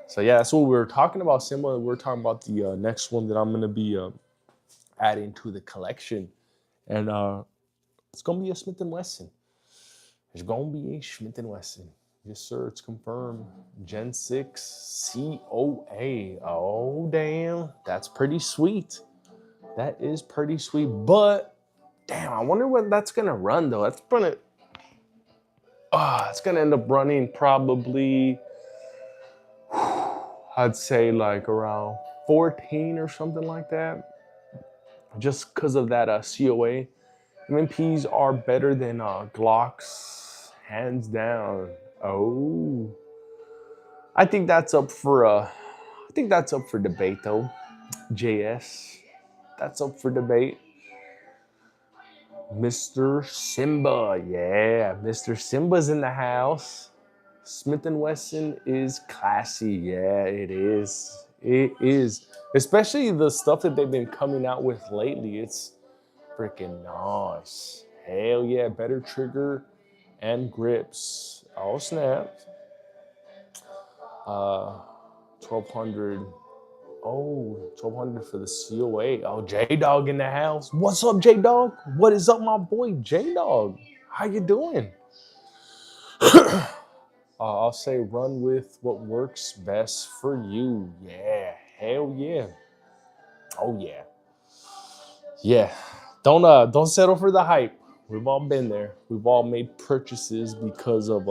So yeah, that's what we were talking about, Simba. We're talking about the next one that I'm going to be adding to the collection. And it's going to be a Smith & Wesson. It's going to be a Smith & Wesson. Yes, sir. It's confirmed. Gen 6 COA. Oh, damn. That's pretty sweet. That is pretty sweet. But, damn, I wonder what that's going to run, though. That's going to... it's going to end up running probably... I'd say like around 14 or something like that. Just because of that COA. MMPs are better than Glocks, hands down. Oh, I think that's up for debate though. JS, that's up for debate. Mr. Simba, yeah, Mr. Simba's in the house. Smith & Wesson is classy. Yeah, it is. It is. Especially the stuff that they've been coming out with lately. It's freaking nice. Hell yeah, better trigger and grips. Oh snap. 1200. Oh, 1200 for the COA. Oh, J-Dog in the house. What's up, J-Dog? What is up, my boy, J-Dog? How you doing? I'll say run with what works best for you. Yeah, hell yeah. Oh yeah. Yeah. Don't settle for the hype. We've all been there. We've all made purchases because of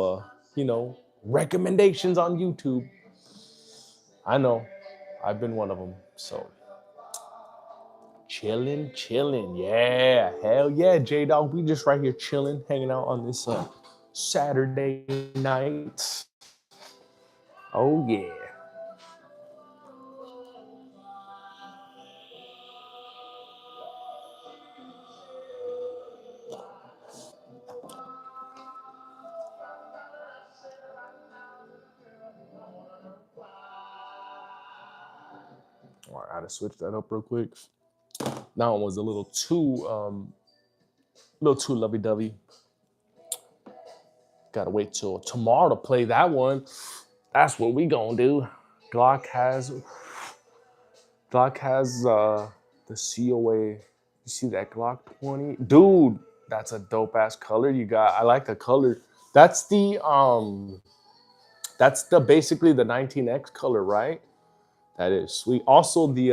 recommendations on YouTube. I know. I've been one of them. So chilling. Yeah. Hell yeah, J-Dog. We just right here chilling, hanging out on this Saturday night. Oh yeah. All right, I had to switch that up real quick. That one was a little too lovey-dovey. Gotta wait till tomorrow to play that one. That's what we gonna do. Glock has the COA. You see that Glock 20? Dude, that's a dope ass color you got. I like the color. That's the basically the 19X color, right? That is sweet. Also, the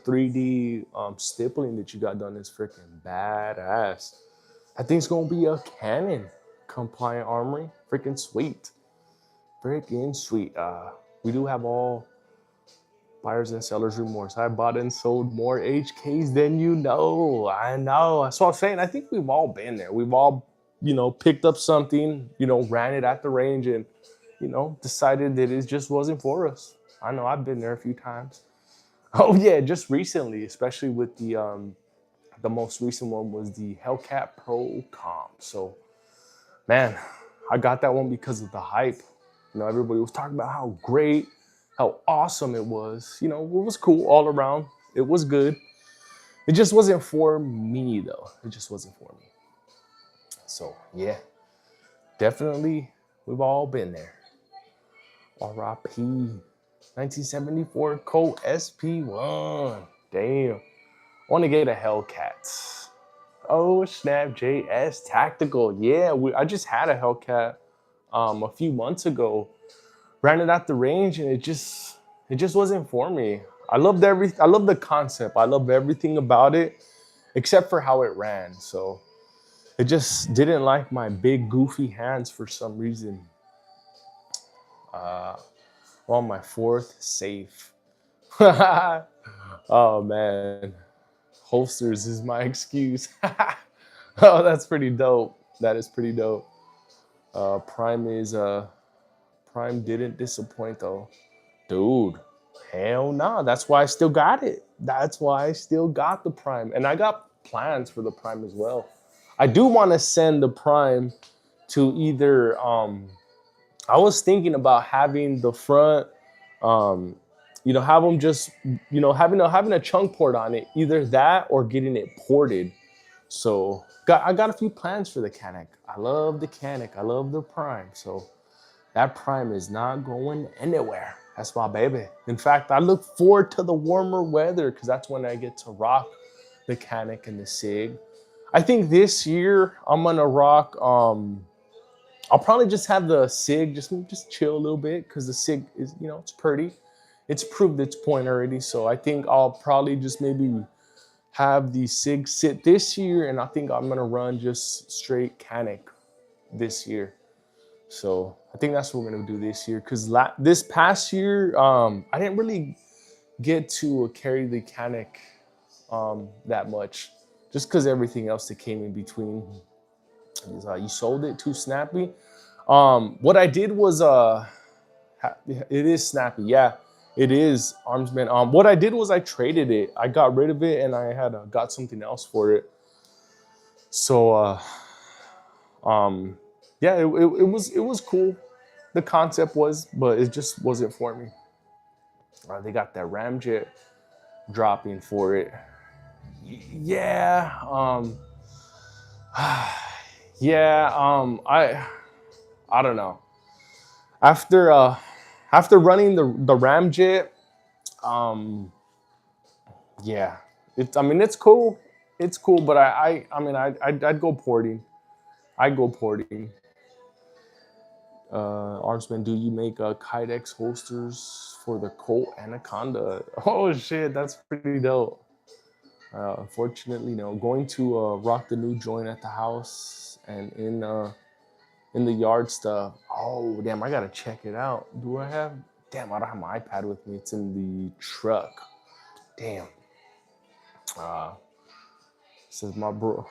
3D stippling that you got done is freaking badass. I think it's gonna be a Canon compliant armory. Freaking sweet. Freaking sweet. We do have all buyers and sellers remorse. I bought and sold more HKs than you know. I know. That's what I'm saying. I think we've all been there. We've all, picked up something, ran it at the range and, decided that it just wasn't for us. I know I've been there a few times. Oh yeah, just recently, especially with the most recent one was the Hellcat Pro Comp. So, man, I got that one because of the hype. Everybody was talking about how great, how awesome it was. It was cool all around. It was good. It just wasn't for me though. It just wasn't for me. So yeah, definitely we've all been there. RIP 1974 Colt SP1. Damn. want to get a Hellcat. Oh snap, JS Tactical. Yeah, I just had a Hellcat a few months ago. Ran it at the range, and it just wasn't for me. I love the concept. I love everything about it, except for how it ran. So it just didn't like my big goofy hands for some reason. Well, my fourth safe. Oh man, holsters is my excuse. Oh, that's pretty dope. That is pretty dope. Prime didn't disappoint though, dude. Hell nah. That's why I still got it. That's why I still got the Prime, and I got plans for the Prime as well. I do want to send the Prime to either. I was thinking about having the front, um, have them just, having a chunk port on it, either that or getting it ported. So I got a few plans for the Canic. I love the Canic. I love the Prime. So that Prime is not going anywhere. That's my baby. In fact, I look forward to the warmer weather because that's when I get to rock the Canic and the Sig. I think this year I'm gonna rock. I'll probably just have the Sig just chill a little bit because the Sig is, it's pretty. It's proved its point already. So I think I'll probably just maybe have the Sig sit this year, and I think I'm gonna run just straight Canic this year. So I think that's what we're gonna do this year. Cause this past year, I didn't really get to carry the Canic that much, just because everything else that came in between. You sold it too snappy. What I did was it is snappy, yeah, it is Armsman. What I did was I traded it. I got rid of it and I had got something else for it. So yeah, it was cool. The concept was, but it just wasn't for me. They got that Ramjet dropping for it. Yeah, yeah. I don't know. After after running the Ramjet, um, yeah, I mean, it's cool. It's cool, but I'd go porting. I'd go porting. Armsman, do you make Kydex holsters for the Colt Anaconda? Oh shit, that's pretty dope. Unfortunately, no. Going to rock the new joint at the house and in the yard stuff. Oh damn, I gotta check it out. Do I have? Damn, I don't have my iPad with me. It's in the truck. Damn. Uh, says my bro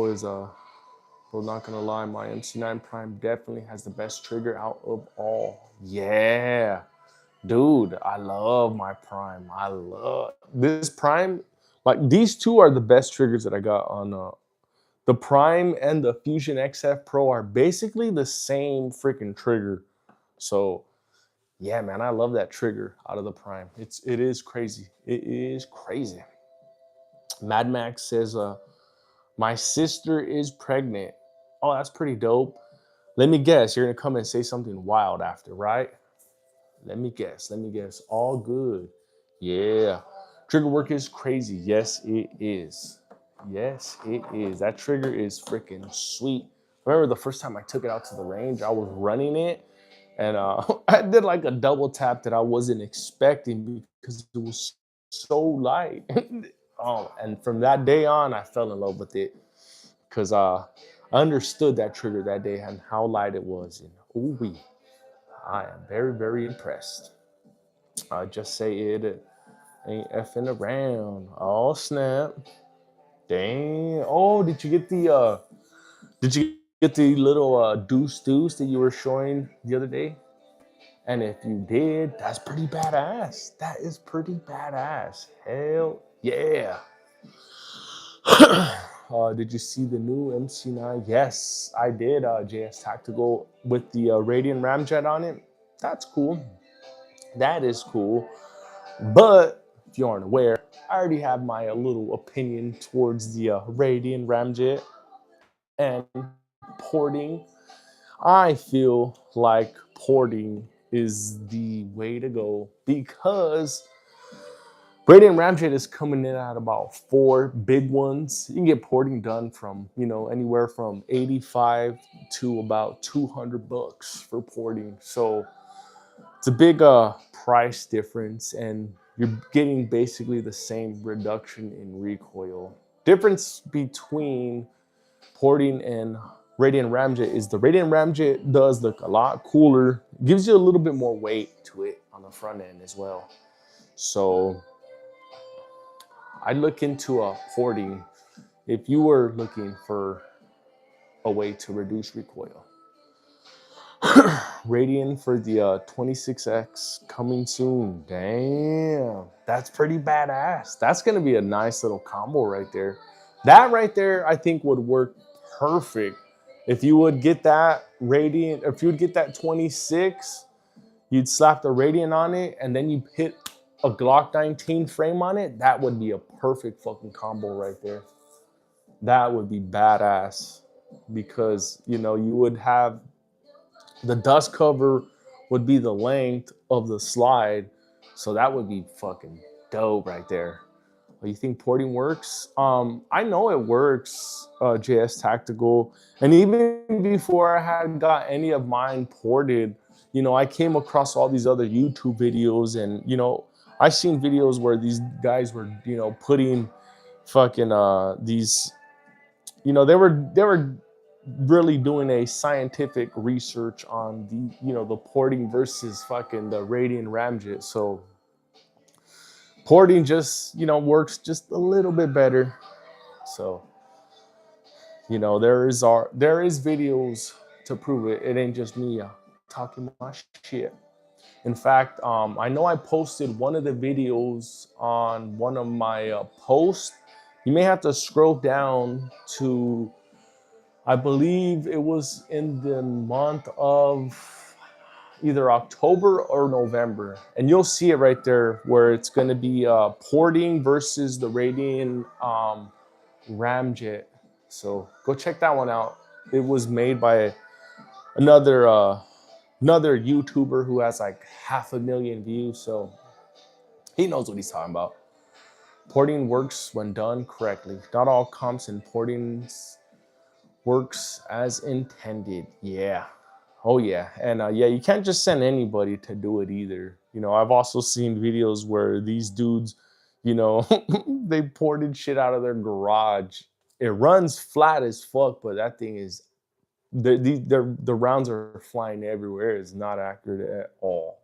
is bro, not gonna lie, my MC9 Prime definitely has the best trigger out of all. Yeah, dude, I love my Prime. I love this Prime. Like these two are the best triggers that I got on the Prime, and the Fusion XF Pro are basically the same freaking trigger. So yeah, man, I love that trigger out of the Prime. It is crazy. It is crazy. Mad Max says, my sister is pregnant. Oh, that's pretty dope. Let me guess, you're gonna come and say something wild after, right? Let me guess. Let me guess. All good. Yeah. Trigger work is crazy. Yes, it is. Yes, it is. That trigger is freaking sweet. I remember the first time I took it out to the range, I was running it, and I did like a double tap that I wasn't expecting because it was so light. And from that day on, I fell in love with it because I understood that trigger that day and how light it was. And ooh, I am very, very impressed. I just say it ain't effing around. Oh snap! Dang! Oh, did you get the little deuce that you were showing the other day? And if you did, that's pretty badass. That is pretty badass. Hell yeah! Did you see the new MC9? Yes, I did. JS Tactical with the Radiant Ramjet on it. That's cool. That is cool. But if you aren't aware, I already have my little opinion towards the Radiant Ramjet and porting. I feel like porting is the way to go because, Radiant Ramjet is coming in at about 4 big ones. You can get porting done from, you know, anywhere from 85 to about 200 bucks for porting. So it's a big price difference, and you're getting basically the same reduction in recoil. Difference between porting and Radiant Ramjet is the Radiant Ramjet does look a lot cooler, gives you a little bit more weight to it on the front end as well. So I'd look into a porting if you were looking for a way to reduce recoil. Radiant for the 26X coming soon. Damn, that's pretty badass. That's gonna be a nice little combo right there. That right there, I think would work perfect. If you would get that Radiant, if you would get that 26, you'd slap the Radiant on it, and then you hit a Glock 19 frame on it. That would be a perfect fucking combo right there. That would be badass, because you know you would have the dust cover would be the length of the slide, so that would be fucking dope right there. You think porting works? I know it works, JS Tactical. And even before I had got any of mine ported, you know, I came across all these other YouTube videos, and, you know, I seen videos where these guys were, you know, putting fucking these, you know, they were really doing a scientific research on the, you know, the porting versus fucking the Radiant Ramjet. So porting just, you know, works just a little bit better. So, you know, there is videos to prove it. It ain't just me talking my shit. In fact, I know I posted one of the videos on one of my posts. You may have to scroll down to, I believe it was in the month of either October or November, and you'll see it right there where it's going to be porting versus the Radiant Ramjet. So go check that one out. It was made by another YouTuber who has like 500,000 views, so he knows what he's talking about. Porting works when done correctly. Not all comps and portings works as intended. Yeah. Oh yeah. And yeah, you can't just send anybody to do it either. You know, I've also seen videos where these dudes, you know, they ported shit out of their garage. It runs flat as fuck, but that thing is, the rounds are flying everywhere. It's not accurate at all.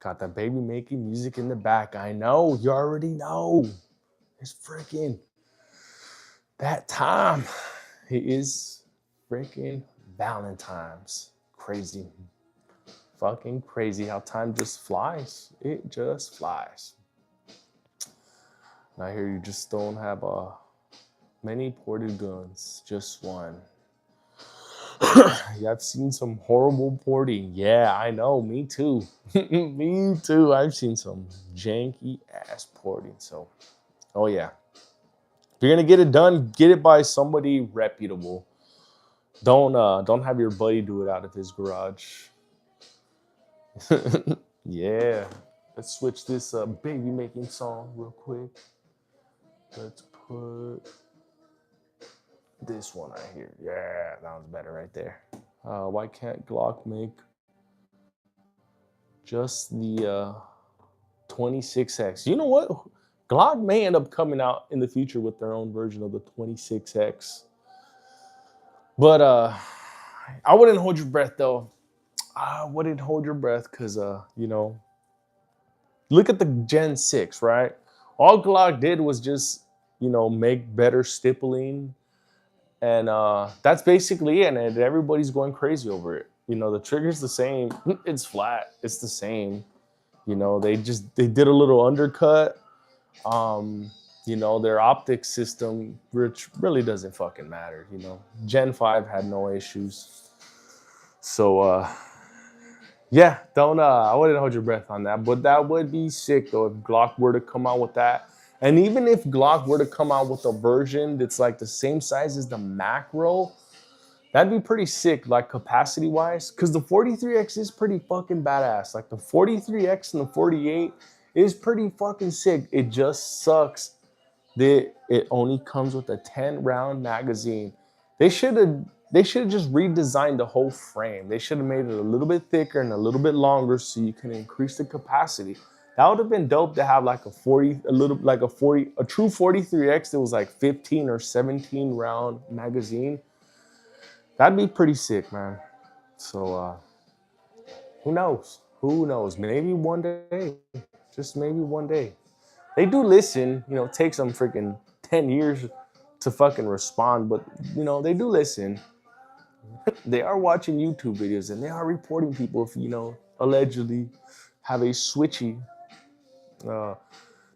Got that baby making music in the back. I know, you already know. It's freaking that time. It is freaking Valentine's. Crazy. Fucking crazy how time just flies. It just flies. And I hear you just don't have many ported guns, just one. Yeah, I've seen some horrible porting. Yeah, I know. Me too. Me too. I've seen some janky ass porting. So, oh yeah. If you're gonna get it done, get it by somebody reputable. Don't have your buddy do it out of his garage. Yeah. Let's switch this baby making song real quick. Let's put this one right here. Yeah, that one's better right there. Why can't Glock make just the 26X? You know what? Glock may end up coming out in the future with their own version of the 26X. But I wouldn't hold your breath though. I wouldn't hold your breath because you know, look at the Gen 6, right? All Glock did was just, you know, make better stippling. And that's basically it. And everybody's going crazy over it. You know, the trigger's the same. It's flat. It's the same. You know, they did a little undercut. You know, their optics system, which really doesn't fucking matter. You know, Gen 5 had no issues. So, yeah, I wouldn't hold your breath on that. But that would be sick, though, if Glock were to come out with that. And even if Glock were to come out with a version that's like the same size as the macro, that'd be pretty sick, like capacity-wise. Because the 43X is pretty fucking badass. Like the 43X and the 48 It's pretty fucking sick. It just sucks that it only comes with a 10 round magazine. They should have just redesigned the whole frame. They should have made it a little bit thicker and a little bit longer so you can increase the capacity. That would have been dope to have like a 40, a little like a 40, a true 43X that was like 15 or 17 round magazine. That'd be pretty sick, man. So who knows? Who knows? Maybe one day. Just maybe one day. They do listen, it takes them freaking 10 years to fucking respond, but they do listen. They are watching YouTube videos and they are reporting people if, allegedly have a switchy. Uh,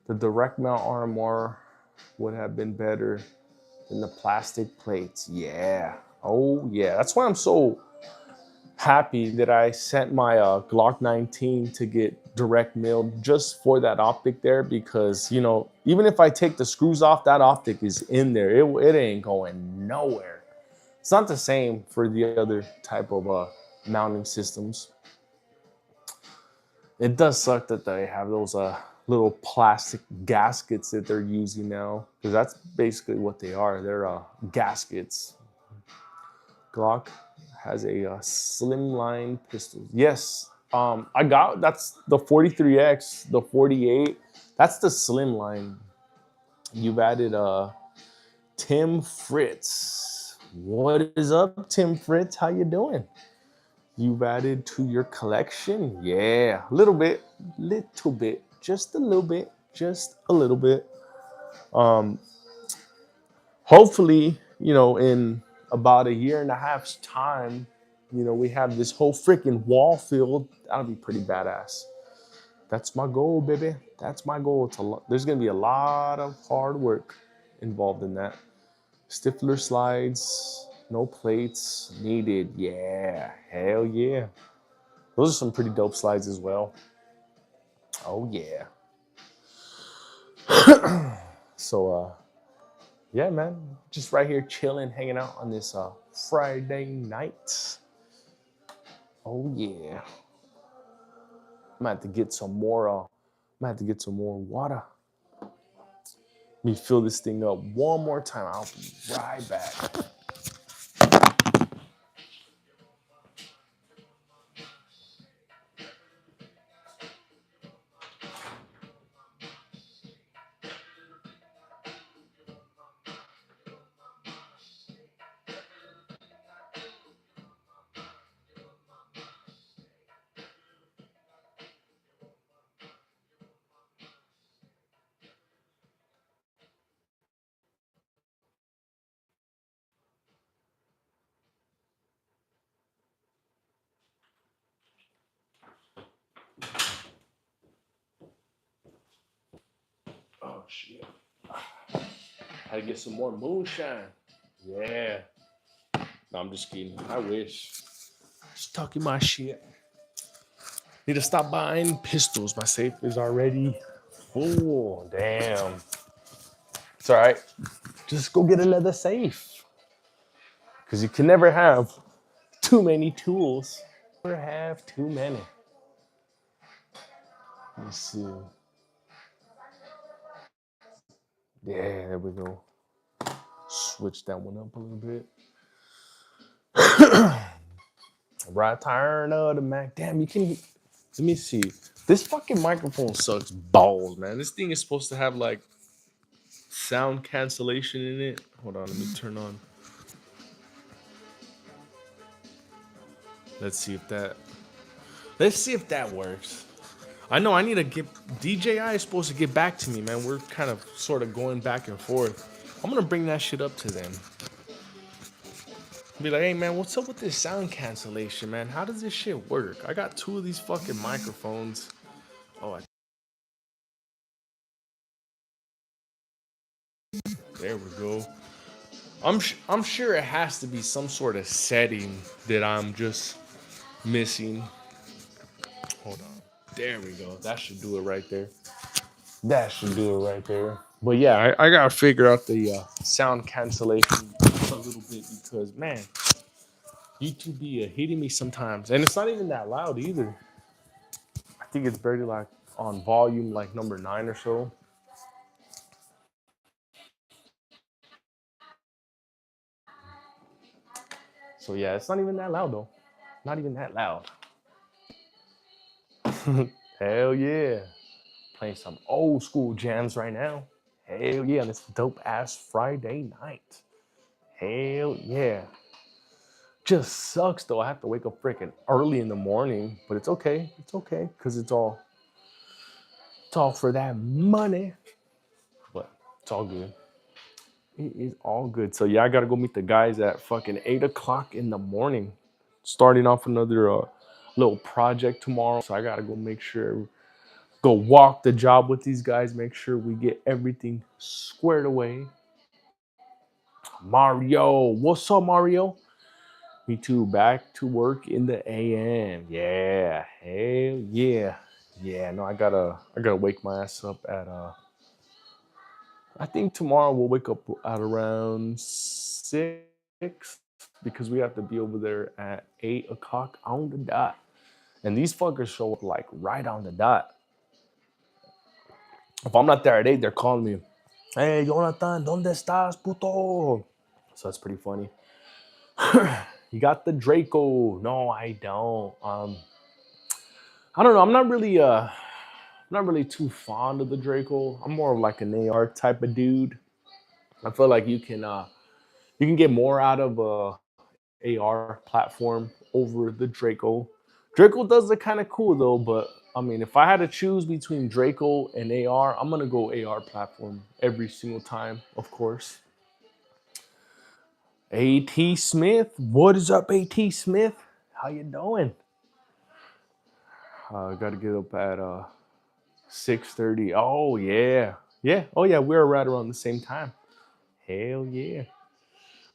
the direct mount RMR would have been better than the plastic plates. Yeah. Oh, yeah. That's why I'm so happy that I sent my Glock 19 to get direct milled just for that optic there, because even if I take the screws off, that optic is in there. It ain't going nowhere. It's not the same for the other type of mounting systems. It does suck that they have those little plastic gaskets that they're using now, because that's basically what they are. They're gaskets. Glock has a slimline pistol. Yes, that's the 43X, the 48. That's the slimline. You've added Tim Fritz. What is up, Tim Fritz? How you doing? You've added to your collection? Yeah, a little bit, just a little bit, just a little bit. Hopefully, in about a year and a half's time, we have this whole freaking wall filled. That'll be pretty badass. That's my goal, baby. That's my goal. There's going to be a lot of hard work involved in that. Stifler slides, no plates needed. Yeah, hell yeah. Those are some pretty dope slides as well. Oh, yeah. So, yeah, man, just right here chilling, hanging out on this Friday night. Oh yeah, I'm gonna have to get some more. Water. Let me fill this thing up one more time. I'll be right back. Oh shit! Had to get some more moonshine. Yeah. No, I'm just kidding. I wish. Just talking my shit. Need to stop buying pistols. My safe is already full. Damn. It's all right. Just go get another safe. Because you can never have too many tools. Never have too many. Let's see. Yeah, there we go. Switch that one up a little bit. Right turn of the Mac. Damn, you can. Let me see. This fucking microphone sucks balls, man. This thing is supposed to have like sound cancellation in it. Hold on, let me turn on. Let's see if that. Let's see if that works. I know I need to get. DJI is supposed to get back to me, man. We're kind of sort of going back and forth. I'm gonna bring that shit up to them. Be like, hey man, what's up with this sound cancellation, man? How does this shit work? I got two of these fucking microphones. Oh, there we go. I'm sure it has to be some sort of setting that I'm just missing. Hold on. There we go. That should do it right there. That should do it right there. But yeah, I gotta figure out the sound cancellation a little bit, because man, YouTube be hitting me sometimes, and it's not even that loud either. think it's barely like on volume like number 9 or so. So yeah, it's not even that loud though. Not even that loud. Hell yeah. Playing some old school jams right now. Hell yeah, this dope ass Friday night. Hell yeah. Just sucks though. I have to wake up freaking early in the morning, but it's okay. It's okay because it's all for that money. But it's all good. It is all good. So yeah, I gotta go meet the guys at fucking 8 o'clock in the morning. Starting off another little project tomorrow. So I gotta go make sure go walk the job with these guys, make sure we get everything squared away. Mario, what's up, Mario? Me too. Back to work in the AM. Yeah, hell yeah, yeah. No, I gotta wake my ass up at I think tomorrow we'll wake up at around 6 because we have to be over there at 8 o'clock on the dot. And these fuckers show up like right on the dot. If I'm not there at 8, they're calling me, "Hey, Jonathan, ¿dónde estás, puto?" So that's pretty funny. You got the Draco? No, I don't. I don't know. I'm not really too fond of the Draco. I'm more of like an AR type of dude. I feel like you can get more out of a AR platform over the Draco. Draco does look kind of cool though, but I mean, if I had to choose between Draco and AR, I'm gonna go AR platform every single time, of course. AT Smith, what is up, AT Smith? How you doing? Got to get up at 6:30. Oh yeah, yeah. Oh yeah, we're right around the same time. Hell yeah.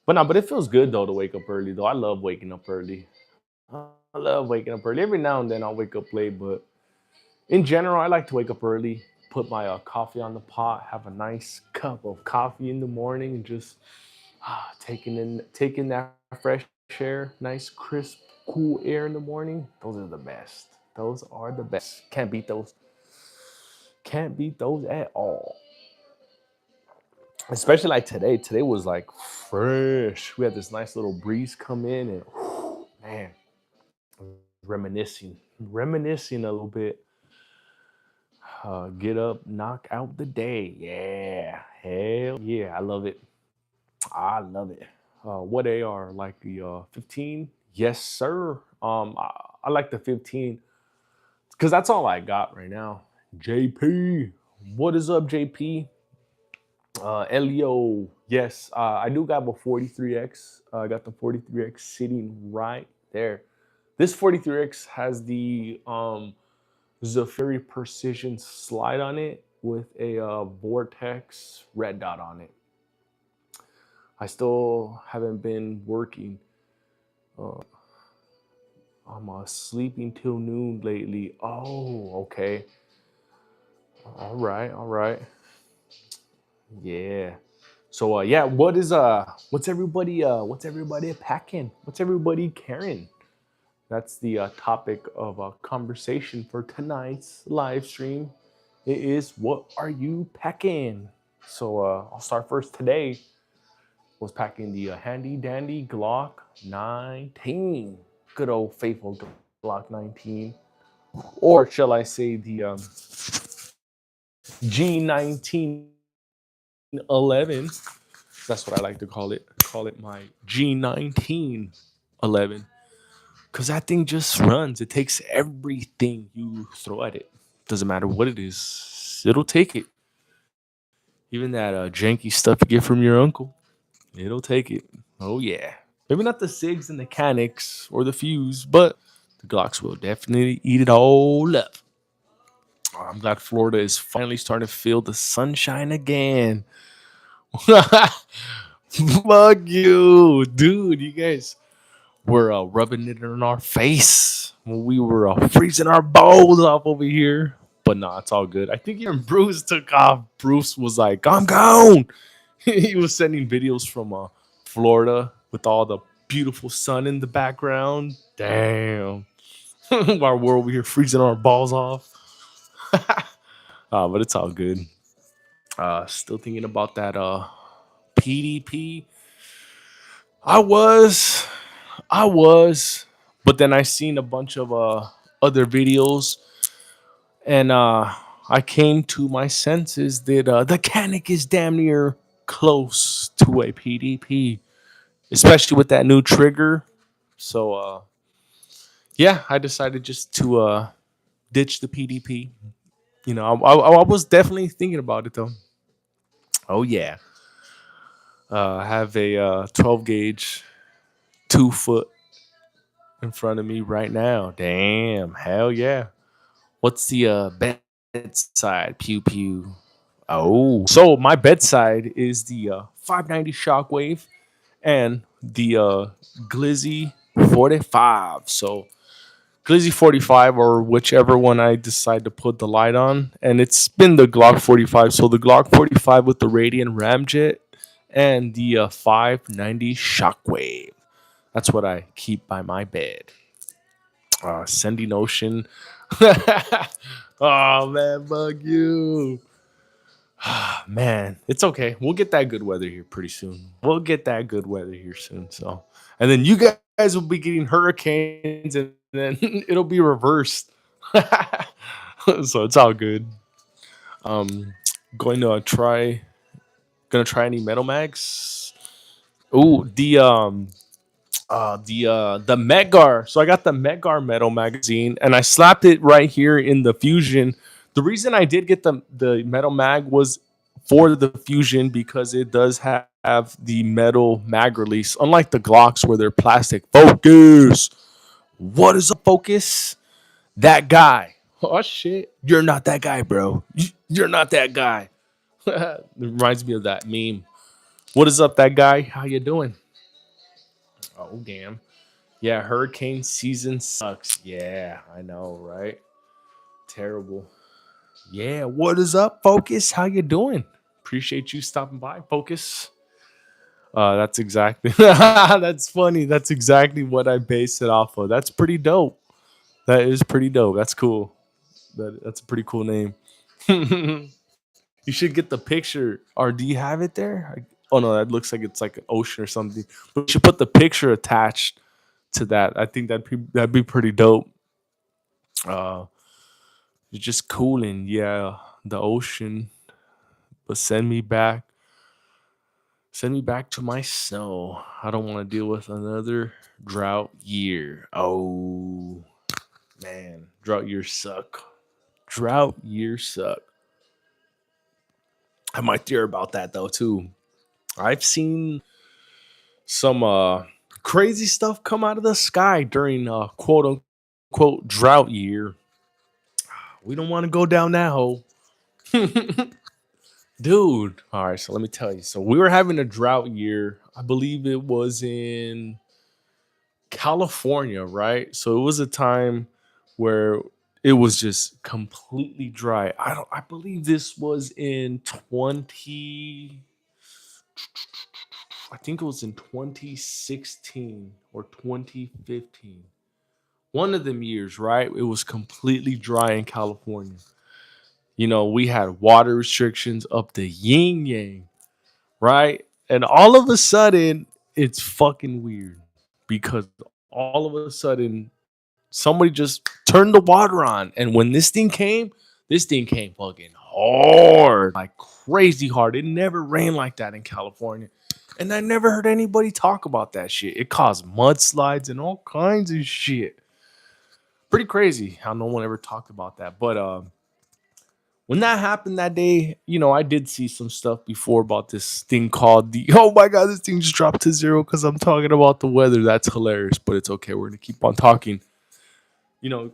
But no, but it feels good though to wake up early though. I love waking up early. I love waking up early. Every now and then I'll wake up late, but in general, I like to wake up early, put my coffee on the pot, have a nice cup of coffee in the morning, and just taking that fresh air, nice crisp, cool air in the morning. Those are the best. Those are the best. Can't beat those. Can't beat those at all. Especially like today. Today was like fresh. We had this nice little breeze come in, and man, reminiscing a little bit. Get up, knock out the day. Yeah, hell yeah, I love it. I love it. What AR? Like the 15? Yes, sir. I like the 15 because that's all I got right now. JP, what is up, JP? Leo, yes, I do got a 43X. I got the 43X sitting right there. This 43X has the Zafiri Precision slide on it with a Vortex red dot on it. I still haven't been working. Uh, I'm sleeping till noon lately. Oh, okay. All right, all right. Yeah. So yeah, what's everybody packing? What's everybody carrying? That's the topic of conversation for tonight's live stream. It is, what are you packing? So I'll start first today. Was packing the handy dandy Glock 19. Good old faithful Glock 19. Or shall I say the G1911. That's what I like to call it. Call it my G1911. Because that thing just runs. It takes everything you throw at it. Doesn't matter what it is, it'll take it. Even that janky stuff you get from your uncle, it'll take it. Oh, yeah. Maybe not the SIGs and the Canics or the Fuse, but the Glocks will definitely eat it all up. I'm glad Florida is finally starting to feel the sunshine again. Fuck you, dude. You guys were rubbing it in our face when we were freezing our balls off over here. But nah, it's all good. I think even Bruce took off. Bruce was like, "I'm gone." He was sending videos from Florida with all the beautiful sun in the background. Damn. while we're over here freezing our balls off. But it's all good. Still thinking about that PDP. I was, I was, but then I seen a bunch of other videos, and I came to my senses that the Canic is damn near close to a PDP, especially with that new trigger. So yeah, I decided just to ditch the PDP. You know, I was definitely thinking about it though. Oh yeah, I have a 12 gauge 2 foot in front of me right now. Damn, hell yeah. What's the bedside? Pew pew. Oh, so my bedside is the 590 Shockwave and the Glizzy 45. So Glizzy 45 or whichever one I decide to put the light on, and it's been the Glock 45. So the Glock 45 with the Radiant Ramjet and the 590 Shockwave. That's what I keep by my bed. Sending Ocean. Oh man, bug you. Man, it's okay. We'll get that good weather here pretty soon. We'll get that good weather here soon. So, and then you guys will be getting hurricanes, and then it'll be reversed. So it's all good. Um, going to try any metal mags. Oh, the Medgar. So I got the Medgar Metal magazine, and I slapped it right here in the Fusion. The reason I did get the Metal Mag was for the Fusion because it does have the metal mag release, unlike the Glocks where they're plastic. Focus. What is a focus? That guy. Oh shit! You're not that guy, bro. You're not that guy. It reminds me of that meme. What is up, that guy? How you doing? Oh damn. Yeah, hurricane season sucks. Yeah, I know, right? Terrible. Yeah, what is up, Focus? How you doing? Appreciate you stopping by, Focus. That's exactly that's funny. That's exactly what I base it off of. That's pretty dope. That is pretty dope. That's cool. That's a pretty cool name. You should get the picture. Or do you have it there? Oh no, that looks like it's like an ocean or something. But you should put the picture attached to that. I think that'd be pretty dope. Uh, it's just cooling, yeah, the ocean. But send me back to my snow. I don't want to deal with another drought year. Oh man, drought years suck. Drought years suck. I might hear about that though too. I've seen some crazy stuff come out of the sky during quote unquote drought year. We don't want to go down that hole. Dude, all right, so let me tell you. So we were having a drought year. I believe it was in California, right? So it was a time where it was just completely dry. I believe this was in 20, I think it was in 2016 or 2015. One of them years, right? It was completely dry in California. You know, we had water restrictions up the yin yang, right? And all of a sudden, it's fucking weird because all of a sudden, somebody just turned the water on. And when this thing came fucking hard, like crazy hard. It never rained like that in California. And I never heard anybody talk about that shit. It caused mudslides and all kinds of shit. Pretty crazy how no one ever talked about that. But when that happened that day, you know, I did see some stuff before about this thing called the oh my god, this thing just dropped to zero because I'm talking about the weather. That's hilarious, but it's okay. We're gonna keep on talking. You know,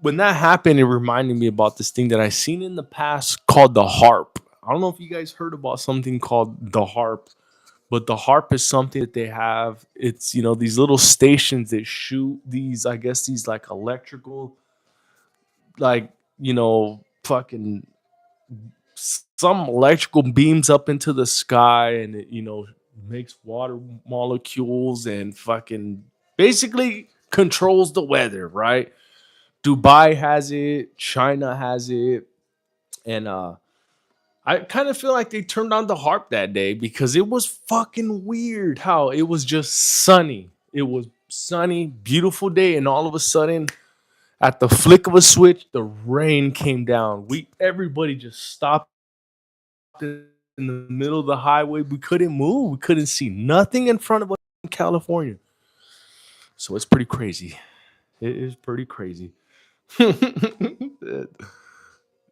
when that happened, it reminded me about this thing that I seen in the past called the harp. I don't know if you guys heard about something called the harp, but the harp is something that they have. It's, you know, these little stations that shoot these, I guess, these like electrical, like, you know, fucking some electrical beams up into the sky, and it, you know, makes water molecules and fucking basically controls the weather, right? Dubai has it, China has it, and I kind of feel like they turned on the harp that day because it was fucking weird how it was just sunny. It was sunny, beautiful day, and all of a sudden, at the flick of a switch, the rain came down. Everybody just stopped in the middle of the highway. We couldn't move. We couldn't see nothing in front of us in California. So it's pretty crazy. It is pretty crazy.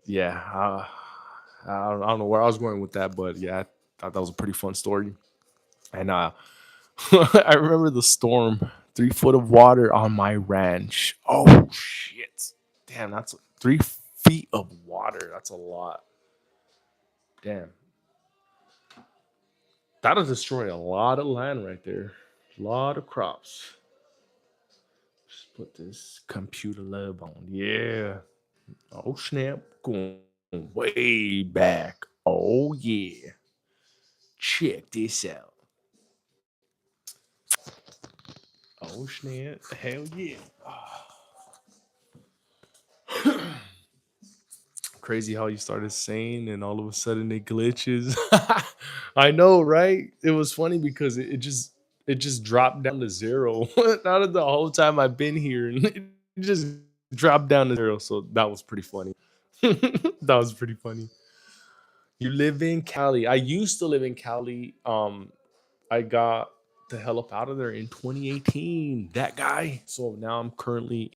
Yeah, I don't know where I was going with that, but yeah, I thought that was a pretty fun story. And I remember the storm, 3 foot of water on my ranch. Oh shit! Damn, that's 3 feet of water. That's a lot. Damn, that'll destroy a lot of land right there. A lot of crops. Just put this computer lab on. Yeah. Oh snap! Going way back. Oh yeah. Check this out. Oh snap! Hell yeah! Crazy how you started saying, and all of a sudden it glitches. I know, right? It was funny because it just dropped down to zero. Not of the whole time I've been here, and it just dropped down to zero. So that was pretty funny. That was pretty funny. You live in Cali. I used to live in Cali. I got the hell up out of there in 2018. That guy. So now I'm currently